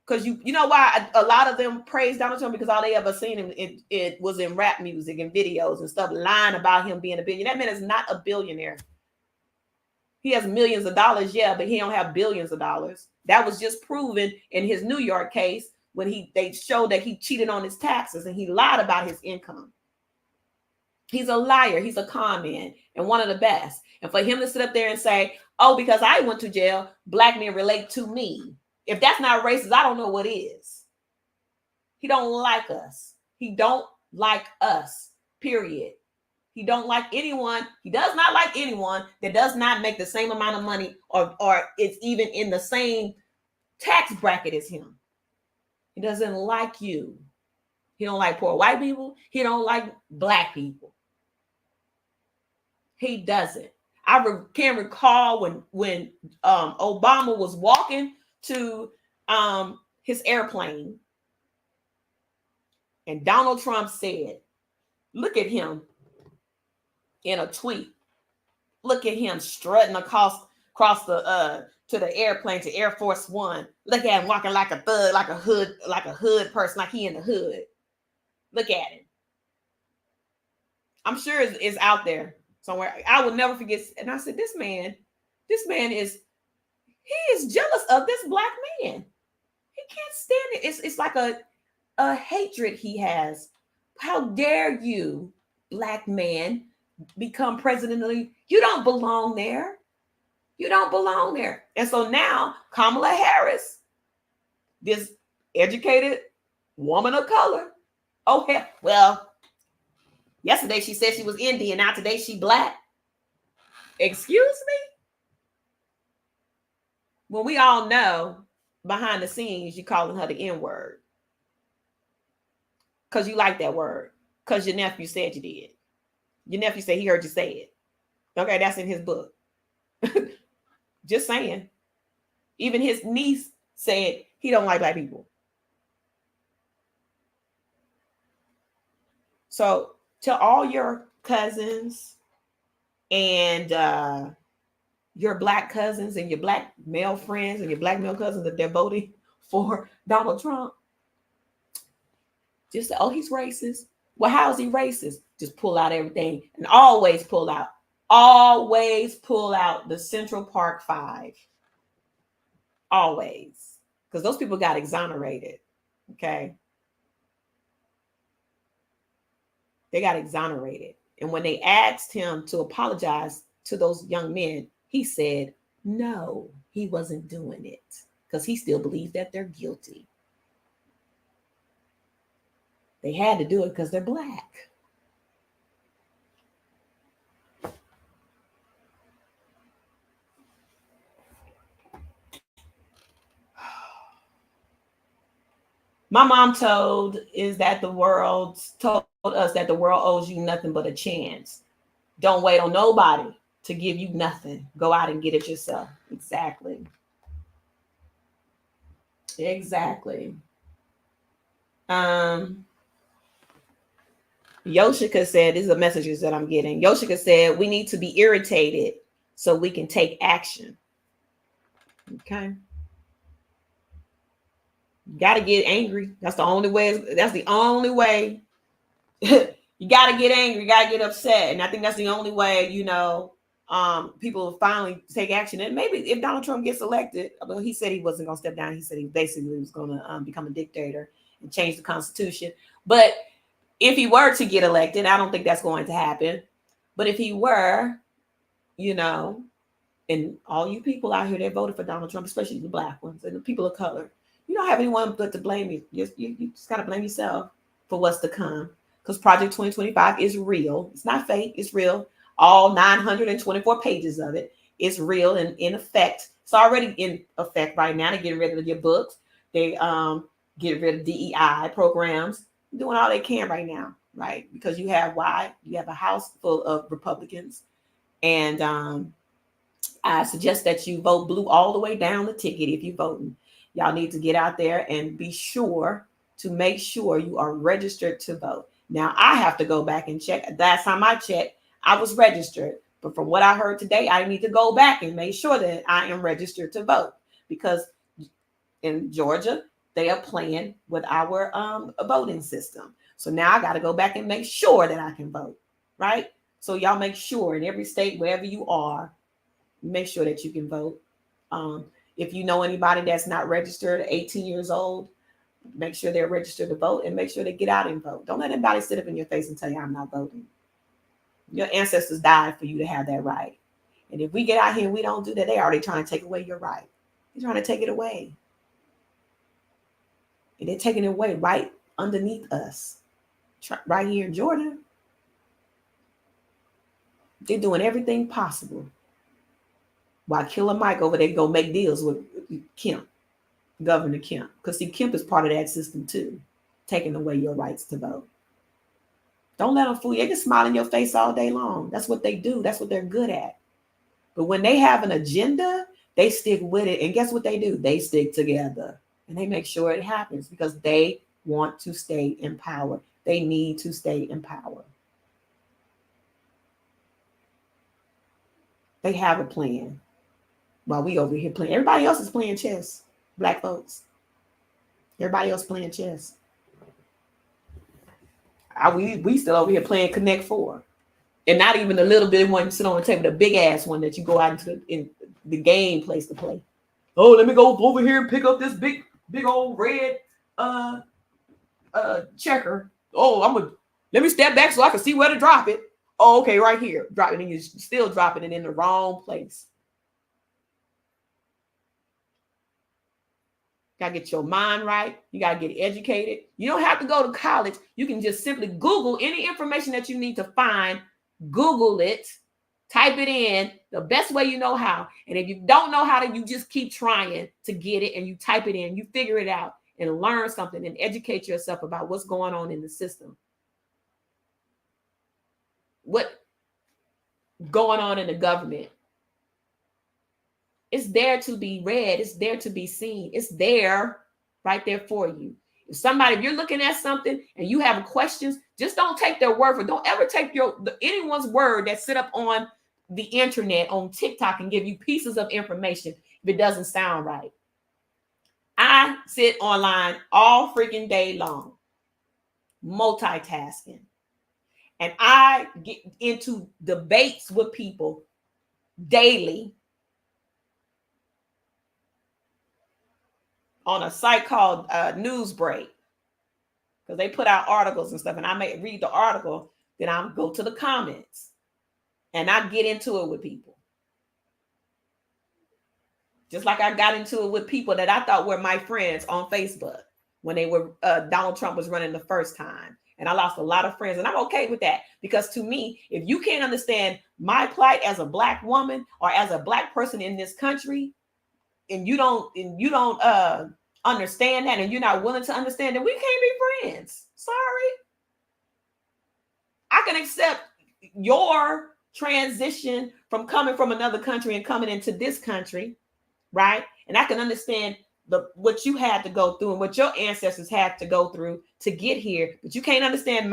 Because you know why a lot of them praise Donald Trump? Because all they ever seen him it was in rap music and videos and stuff, lying about him being a billionaire. That man is not a billionaire. He has millions of dollars, yeah, but he don't have billions of dollars. That was just proven in his New York case when they showed that he cheated on his taxes and he lied about his income. He's a liar. He's a con man and one of the best. And for him to sit up there and say, oh, because I went to jail, black men relate to me. If that's not racist, I don't know what is. He don't like us. He don't like us, period. He don't like anyone. He does not like anyone that does not make the same amount of money or it's even in the same tax bracket as him. He doesn't like you. He don't like poor white people. He don't like black people. He doesn't. I can recall when Obama was walking to his airplane and Donald Trump said, look at him in a tweet. Look at him strutting across the to the airplane to Air Force One. Look at him walking like a thug, like a hood person, like he in the hood. Look at him. I'm sure it's out there somewhere. I will never forget. And I said, this man is jealous of this black man. He can't stand it. It's like a hatred he has. How dare you, black man, become president of the, you don't belong there. You don't belong there. And so now Kamala Harris, this educated woman of color. Oh, hell, well, yesterday she said she was Indian. Now today she black. Excuse me? When we all know behind the scenes, you're calling her the N-word. Because you like that word. Because your nephew said you did. Your nephew said he heard you say it. Okay, that's in his book. Just saying. Even his niece said he don't like black people. So to all your cousins and your black cousins and your black male friends and your black male cousins that they're voting for Donald Trump, just say, oh, he's racist. Well, how is he racist? Just pull out everything and always pull out the Central Park 5. Always. Because those people got exonerated. Okay. They got exonerated. And when they asked him to apologize to those young men, he said, no, he wasn't doing it. Because he still believed that they're guilty. They had to do it because they're black. My mom told us that the world owes you nothing but a chance. Don't wait on nobody to give you nothing. Go out and get it yourself. Exactly. Yoshika said, these are the messages that I'm getting. Yoshika said, we need to be irritated so we can take action. Okay. You got to get angry. That's the only way. You got to get angry. You got to get upset. And I think that's the only way, people will finally take action. And maybe if Donald Trump gets elected, although he said he wasn't going to step down, he said he basically was going to become a dictator and change the Constitution. But if he were to get elected, I don't think that's going to happen. But if he were, and all you people out here that voted for Donald Trump, especially the black ones and the people of color, You don't have anyone but to blame you. You just got to blame yourself for what's to come. Because Project 2025 is real. It's not fake. It's real. All 924 pages of it is real and in effect. It's already in effect right now. They're getting rid of your books. They get rid of DEI programs. Doing all they can right now, right? Because you have why? You have a house full of Republicans. And I suggest that you vote blue all the way down the ticket if you're voting. Y'all need to get out there and be sure to make sure you are registered to vote. Now, I have to go back and check. Last time I checked, I was registered. But from what I heard today, I need to go back and make sure that I am registered to vote. Because in Georgia, they are playing with our voting system. So now I got to go back and make sure that I can vote, right? So y'all make sure in every state, wherever you are, make sure that you can vote. If you know anybody that's not registered, 18 years old, make sure they're registered to vote and make sure they get out and vote. Don't let anybody sit up in your face and tell you I'm not voting. Your ancestors died for you to have that right. And if we get out here and we don't do that, they're already trying to take away your right. They're trying to take it away. And they're taking it away right underneath us, right here in Georgia. They're doing everything possible. While Killer Mike over there go make deals with Kemp, Governor Kemp. Because see, Kemp is part of that system too, taking away your rights to vote. Don't let them fool you. They can smile in your face all day long. That's what they do. That's what they're good at. But when they have an agenda, they stick with it. And guess what they do? They stick together. And they make sure it happens because they want to stay in power. They need to stay in power. They have a plan. While we over here playing, everybody else is playing chess. Black folks, everybody else playing chess. We still over here playing Connect Four, and not even the little bit one you sit on the table, the big ass one that you go out into the game place to play. Oh, let me go over here and pick up this big old red checker. Oh, let me step back so I can see where to drop it. Oh, okay, right here, drop it, and you're still dropping it in the wrong place. Got to get your mind right. You got to get educated. You don't have to go to college. You can just simply Google any information that you need to find. Google it, type it in the best way you know how. And if you don't know how to, you just keep trying to get it and you type it in, you figure it out and learn something and educate yourself about what's going on in the system. What going on in the government. It's there to be read. It's there to be seen. It's there right there for you. If you're looking at something and you have questions, just don't take their word for it. Don't ever take anyone's word that sit up on the internet, on TikTok, and give you pieces of information if it doesn't sound right. I sit online all freaking day long, multitasking. And I get into debates with people daily on a site called Newsbreak, because they put out articles and stuff, and I may read the article, then I'll go to the comments, and I get into it with people. Just like I got into it with people that I thought were my friends on Facebook when Donald Trump was running the first time, and I lost a lot of friends, and I'm okay with that, because to me, if you can't understand my plight as a Black woman or as a Black person in this country, and you don't understand that, and you're not willing to understand, then we can't be friends. Sorry. I can accept your transition from coming from another country and coming into this country, right? And I can understand what you had to go through and what your ancestors had to go through to get here. But you can't understand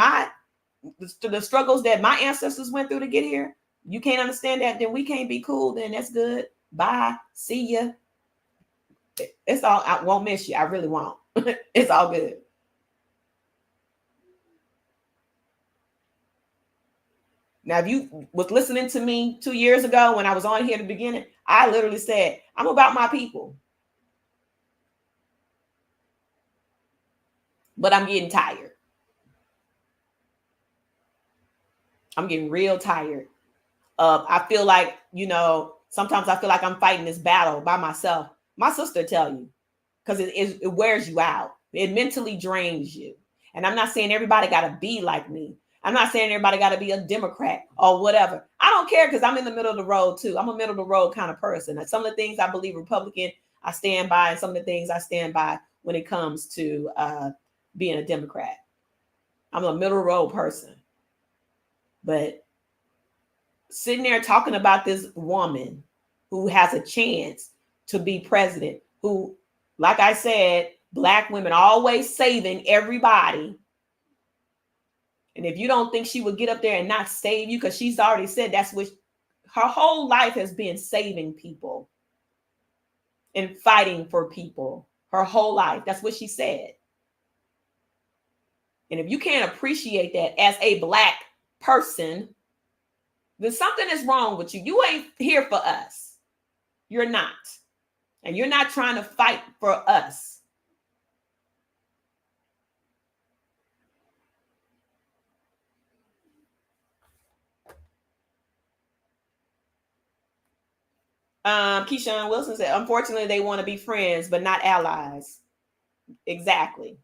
the struggles that my ancestors went through to get here. You can't understand that, then we can't be cool. Then that's good. Bye. See ya. It's all, I won't miss you. I really won't. It's all good. Now, if you was listening to me 2 years ago when I was on here at the beginning, I literally said, I'm about my people. But I'm getting tired. I'm getting real tired. I feel like, sometimes I feel like I'm fighting this battle by myself. My sister tell you, because it wears you out. It mentally drains you. And I'm not saying everybody got to be like me. I'm not saying everybody got to be a Democrat or whatever. I don't care, because I'm in the middle of the road too. I'm a middle of the road kind of person. And some of the things I believe Republican, I stand by, and some of the things I stand by when it comes to being a Democrat. I'm a middle road person. But sitting there talking about this woman who has a chance to be president, who, like I said, Black women always saving everybody. And if you don't think she would get up there and not save you, because she's already said that's what her whole life has been, saving people and fighting for people. Her whole life. That's what she said. And if you can't appreciate that as a Black person, then something is wrong with you. You ain't here for us. You're not. And you're not trying to fight for us. Keyshawn Wilson said, unfortunately, they want to be friends, but not allies. Exactly.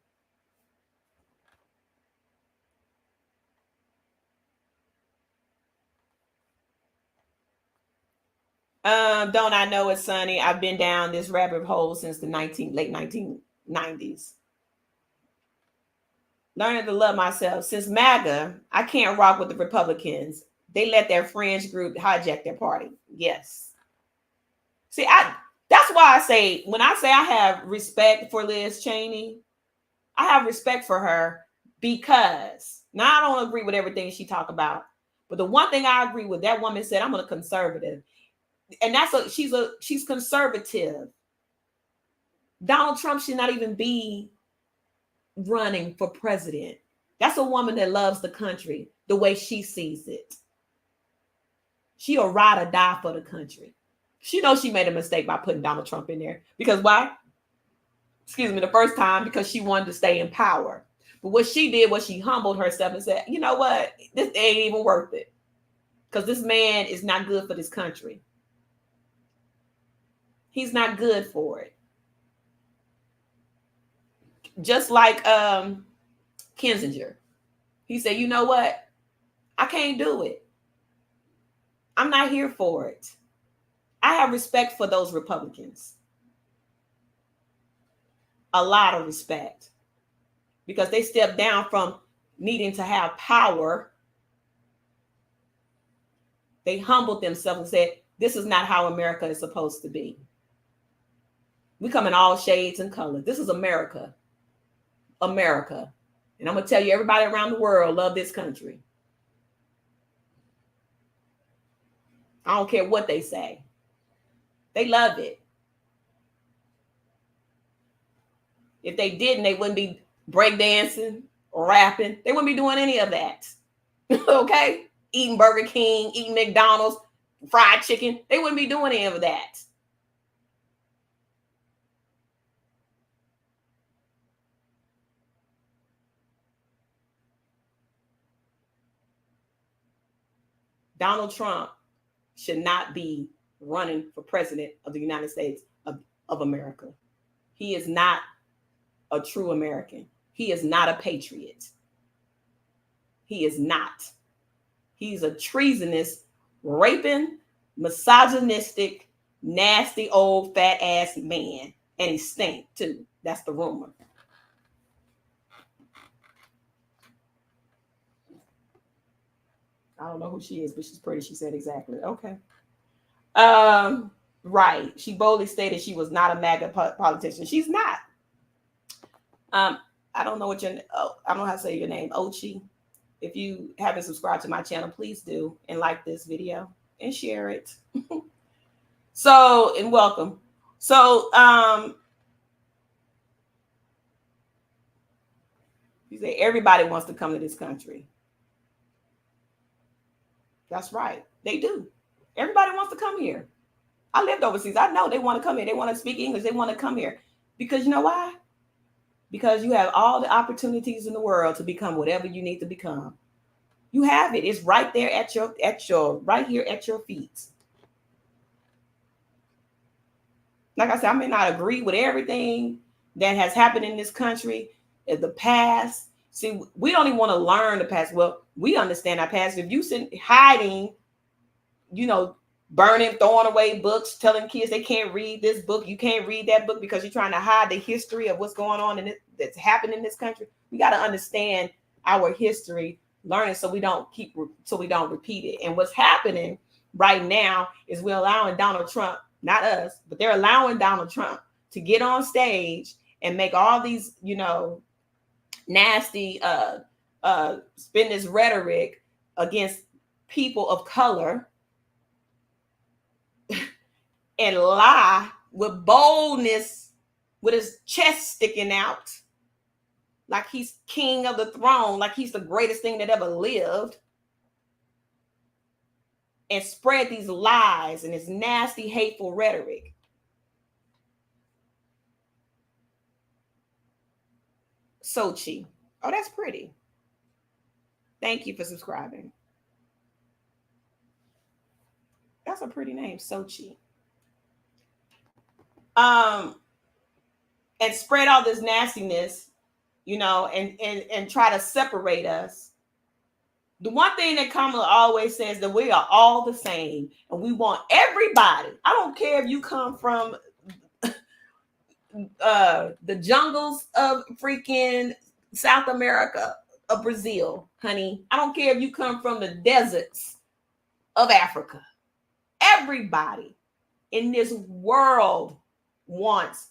Don't I know it's sunny? I've been down this rabbit hole since the late 1990s. Learning to love myself. Since MAGA, I can't rock with the Republicans. They let their fringe group hijack their party. Yes. See, that's why I say, when I say I have respect for Liz Cheney, I have respect for her, because now I don't agree with everything she talked about. But the one thing I agree with, that woman said, I'm a conservative. And she's conservative. Donald Trump should not even be running for president. That's a woman that loves the country the way she sees it. She'll ride or die for the country. She knows she made a mistake by putting Donald Trump in there. Because why? Excuse me, the first time, because she wanted to stay in power. But what she did was she humbled herself and said, you know what? This ain't even worth it. Because this man is not good for this country. He's not good for it. Just like Kissinger. He said, you know what? I can't do it. I'm not here for it. I have respect for those Republicans. A lot of respect. Because they stepped down from needing to have power. They humbled themselves and said, this is not how America is supposed to be. We come in all shades and colors. This is America. America. And I'm going to tell you, everybody around the world love this country. I don't care what they say. They love it. If they didn't, they wouldn't be breakdancing or rapping. They wouldn't be doing any of that. Okay? Eating Burger King, eating McDonald's, fried chicken. They wouldn't be doing any of that. Donald Trump should not be running for president of the United States of America. He is not a true American. He is not a patriot. He is not. He's a treasonous, raping, misogynistic, nasty, old, fat ass man. And he stink too. That's the rumor. I don't know who she is, but she's pretty. She said exactly. Okay. Right. She boldly stated she was not a MAGA politician. She's not. I don't know what I don't know how to say your name, Ochi. If you haven't subscribed to my channel, please do, and like this video and share it. So, and welcome. So, you say everybody wants to come to this country. That's right. They do. Everybody wants to come here. I lived overseas. I know they want to come here. They want to speak English. They want to come here. Because you know why? Because you have all the opportunities in the world to become whatever you need to become. You have it. It's right there at your right here at your feet. Like I said, I may not agree with everything that has happened in this country in the past. See, we don't even want to learn the past. Well, we understand our past. If you sit hiding, burning, throwing away books, telling kids they can't read this book, you can't read that book because you're trying to hide the history of what's going on in it that's happened in this country. We got to understand our history, learn it so we don't repeat it. And what's happening right now is we're allowing Donald Trump, not us, but they're allowing Donald Trump to get on stage and make all these, nasty spin this rhetoric against people of color and lie with boldness, with his chest sticking out, like he's king of the throne, like he's the greatest thing that ever lived, and spread these lies and his nasty, hateful rhetoric. Sochi. Oh, that's pretty. Thank you for subscribing. That's a pretty name, Sochi. And spread all this nastiness, and try to separate us. The one thing that Kamala always says that we are all the same, and we want everybody. I don't care if you come from the jungles of freaking South America, of Brazil, honey. I don't care if you come from the deserts of Africa. Everybody in this world wants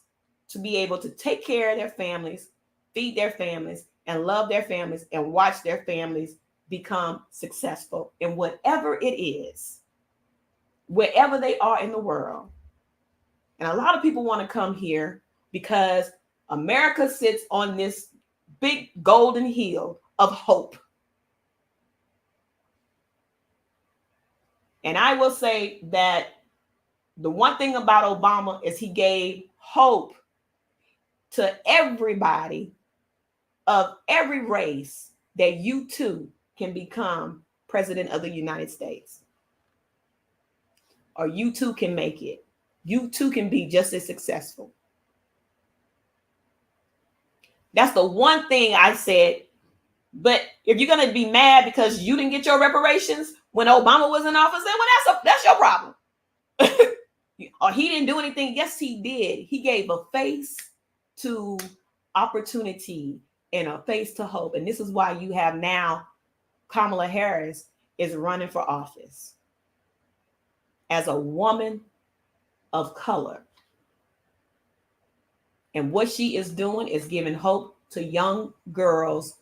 to be able to take care of their families, feed their families, and love their families, and watch their families become successful in whatever it is, wherever they are in the world. And a lot of people want to come here because America sits on this big golden hill of hope. And I will say that the one thing about Obama is he gave hope to everybody of every race that you too can become president of the United States. Or you too can make it. You too can be just as successful. That's the one thing I said. But if you're going to be mad because you didn't get your reparations when Obama was in office, then that's your problem. Or he didn't do anything. Yes, he did. He gave a face to opportunity and a face to hope. And this is why you have now Kamala Harris is running for office as a woman of color. And what she is doing is giving hope to young girls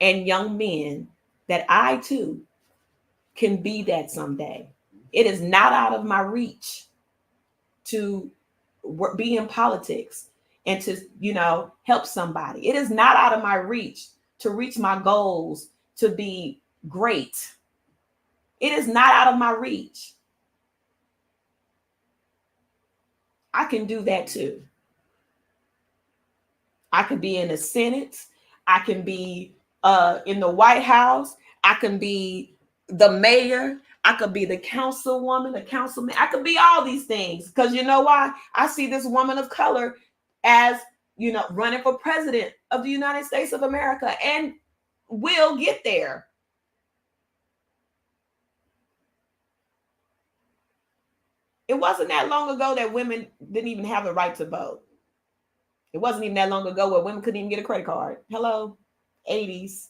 and young men that I too can be that someday. It is not out of my reach to be in politics and to, help somebody. It is not out of my reach to reach my goals, to be great. It is not out of my reach. I can do that too. I can be in the Senate. I can be in the White House. I can be the mayor. I could be the councilwoman, the councilman. I could be all these things because you know why? I see this woman of color as, running for president of the United States of America and will get there. It wasn't that long ago that women didn't even have the right to vote. It wasn't even that long ago where women couldn't even get a credit card. Hello, 80s.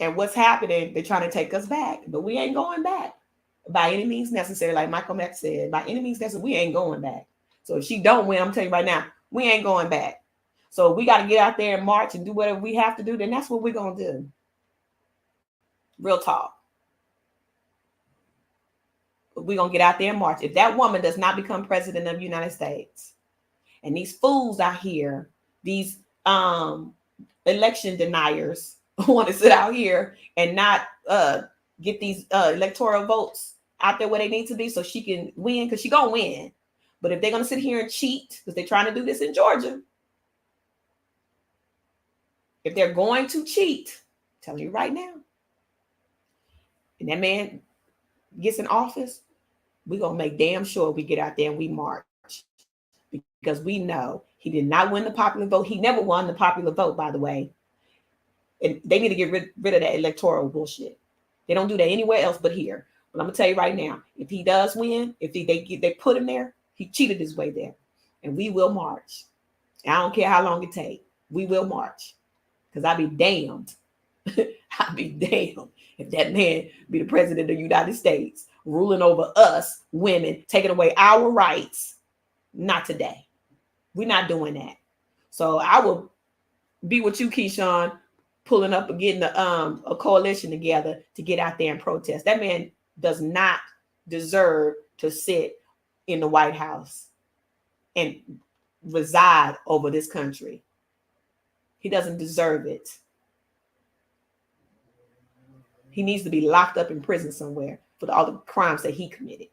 And what's happening? They're trying to take us back, but we ain't going back by any means necessary. Like Michael Mack said, by any means necessary, we ain't going back. So if she don't win, I'm telling you right now, we ain't going back. So we got to get out there and march and do whatever we have to do. Then that's what we're going to do. Real talk. We're going to get out there and march. If that woman does not become president of the United States, and these fools out here, these election deniers want to sit out here and not get these electoral votes out there where they need to be so she can win, because she's going to win. But if they're going to sit here and cheat, because they're trying to do this in Georgia, if they're going to cheat, I'm telling you right now, and that man gets in office, we're going to make damn sure we get out there and we march, because we know he did not win the popular vote. He never won the popular vote, by the way. And they need to get rid of that electoral bullshit. They don't do that anywhere else but here. But I'm going to tell you right now, if he does win, if they put him there, he cheated his way there. And we will march. I don't care how long it takes. We will march. Because I'll be damned. I'll be damned if that man be the president of the United States, ruling over us women, taking away our rights. Not today. We're not doing that. So I will be with you, Keyshawn, pulling up and getting a coalition together to get out there and protest. That man does not deserve to sit in the White House and reside over this country. He doesn't deserve it. He needs to be locked up in prison somewhere for all the crimes that he committed.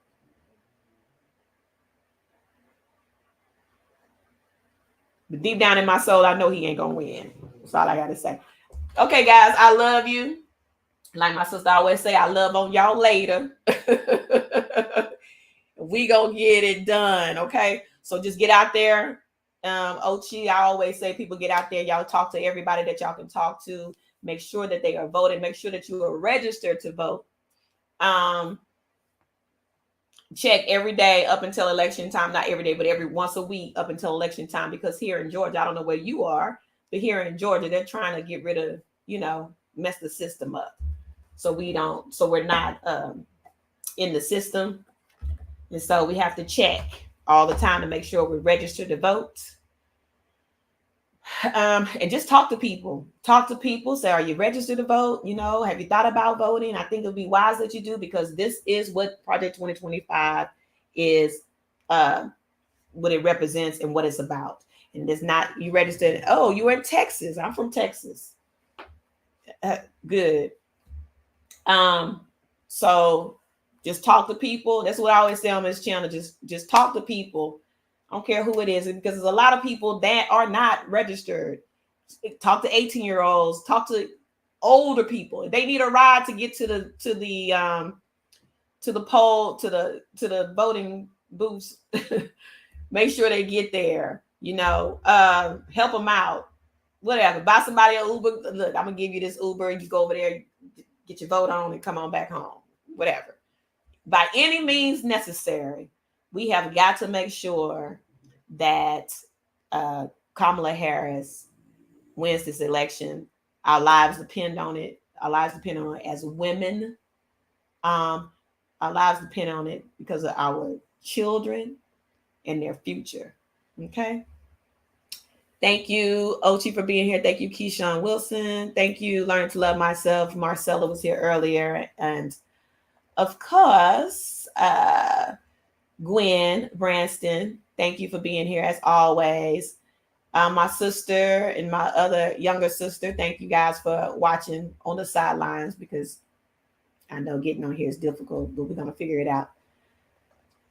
But deep down in my soul, I know he ain't gonna win. That's all I gotta say. Okay, guys, I love you. Like my sister always say, I love on y'all later. We gonna get it done, okay? So just get out there. Ochi, I always say, people get out there. Y'all talk to everybody that y'all can talk to. Make sure that they are voting. Make sure that you are registered to vote. Check every day up until election time. Not every day, but every once a week up until election time. Because here in Georgia, I don't know where you are, but here in Georgia, they're trying to get rid of, mess the system up. So we're not in the system. And so we have to check all the time to make sure we're registered to vote. And just talk to people. Say, are you registered to vote? Have you thought about voting? I think it'll be wise that you do, because this is what Project 2025 is, what it represents and what it's about. And it's not you registered. Oh, you're in Texas. I'm from Texas. Good. So just talk to people. That's what I always say on this channel. Just talk to people. I don't care who it is, because there's a lot of people that are not registered. Talk to 18-year-olds. Talk to older people. If they need a ride to get to the poll, to the voting booths, make sure they get there. Help them out. Whatever. Buy somebody an Uber. Look, I'm gonna give you this Uber, and you go over there, get your vote on, and come on back home. Whatever. By any means necessary, we have got to make sure that Kamala Harris wins this election. Our lives depend on it. Our lives depend on it as women. Our lives depend on it because of our children and their future. Okay. Thank you, Ochi, for being here. Thank you, Keyshawn Wilson. Thank you, Learn to Love Myself. Marcella was here earlier. And of course, Gwen Branston, thank you for being here as always. My sister and my other younger sister, thank you guys for watching on the sidelines, because I know getting on here is difficult, but we're going to figure it out.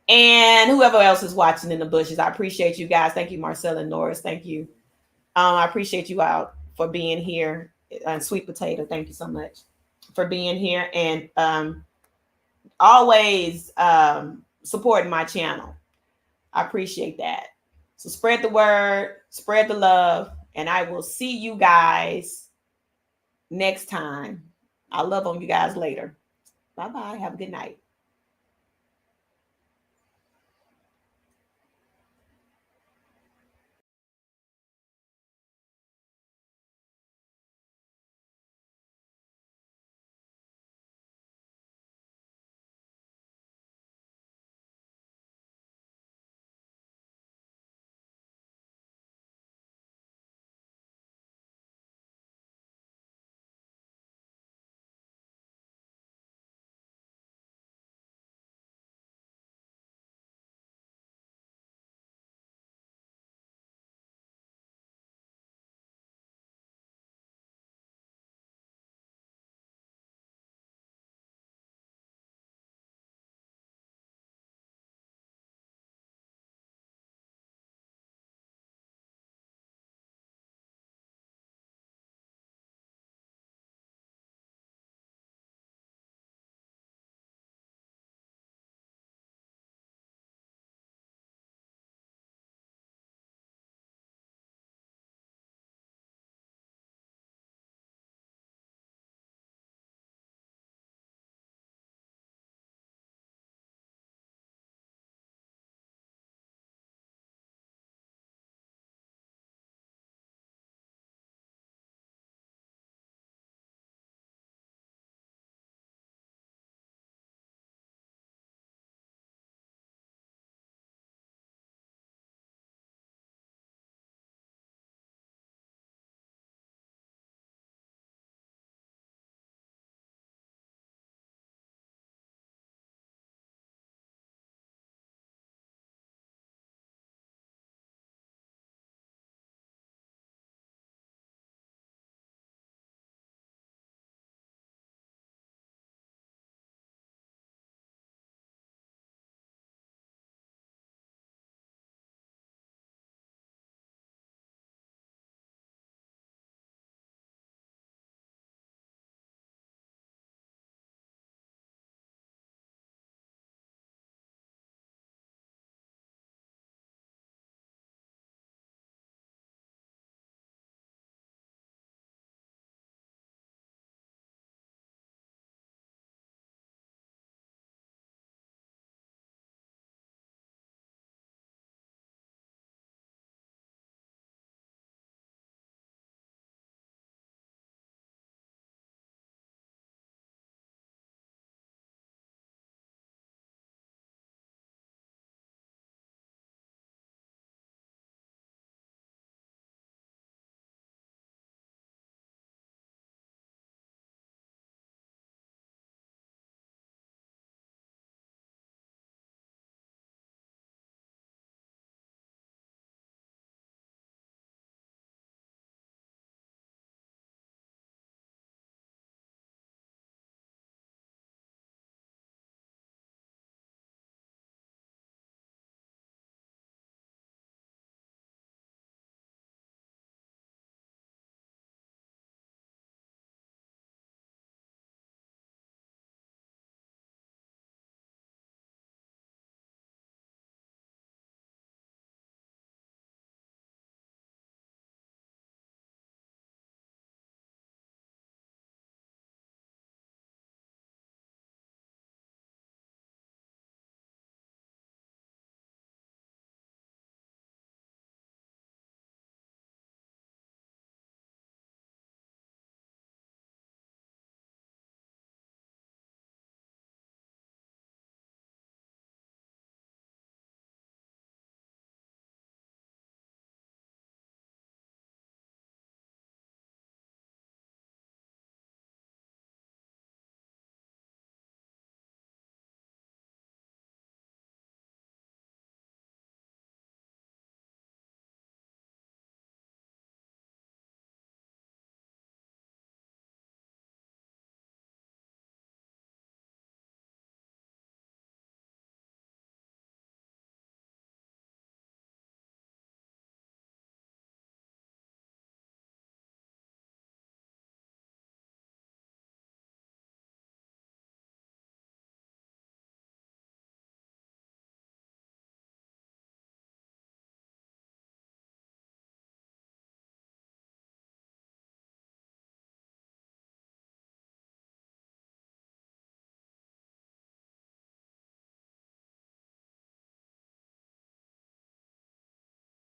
And whoever else is watching in the bushes, I appreciate you guys. Thank you, Marcella Norris. Thank you. I appreciate you out for being here. And Sweet Potato, thank you so much for being here. And always supporting my channel. I appreciate that. So spread the word, spread the love, and I will see you guys next time. I'll love on you guys later. Bye-bye. Have a good night.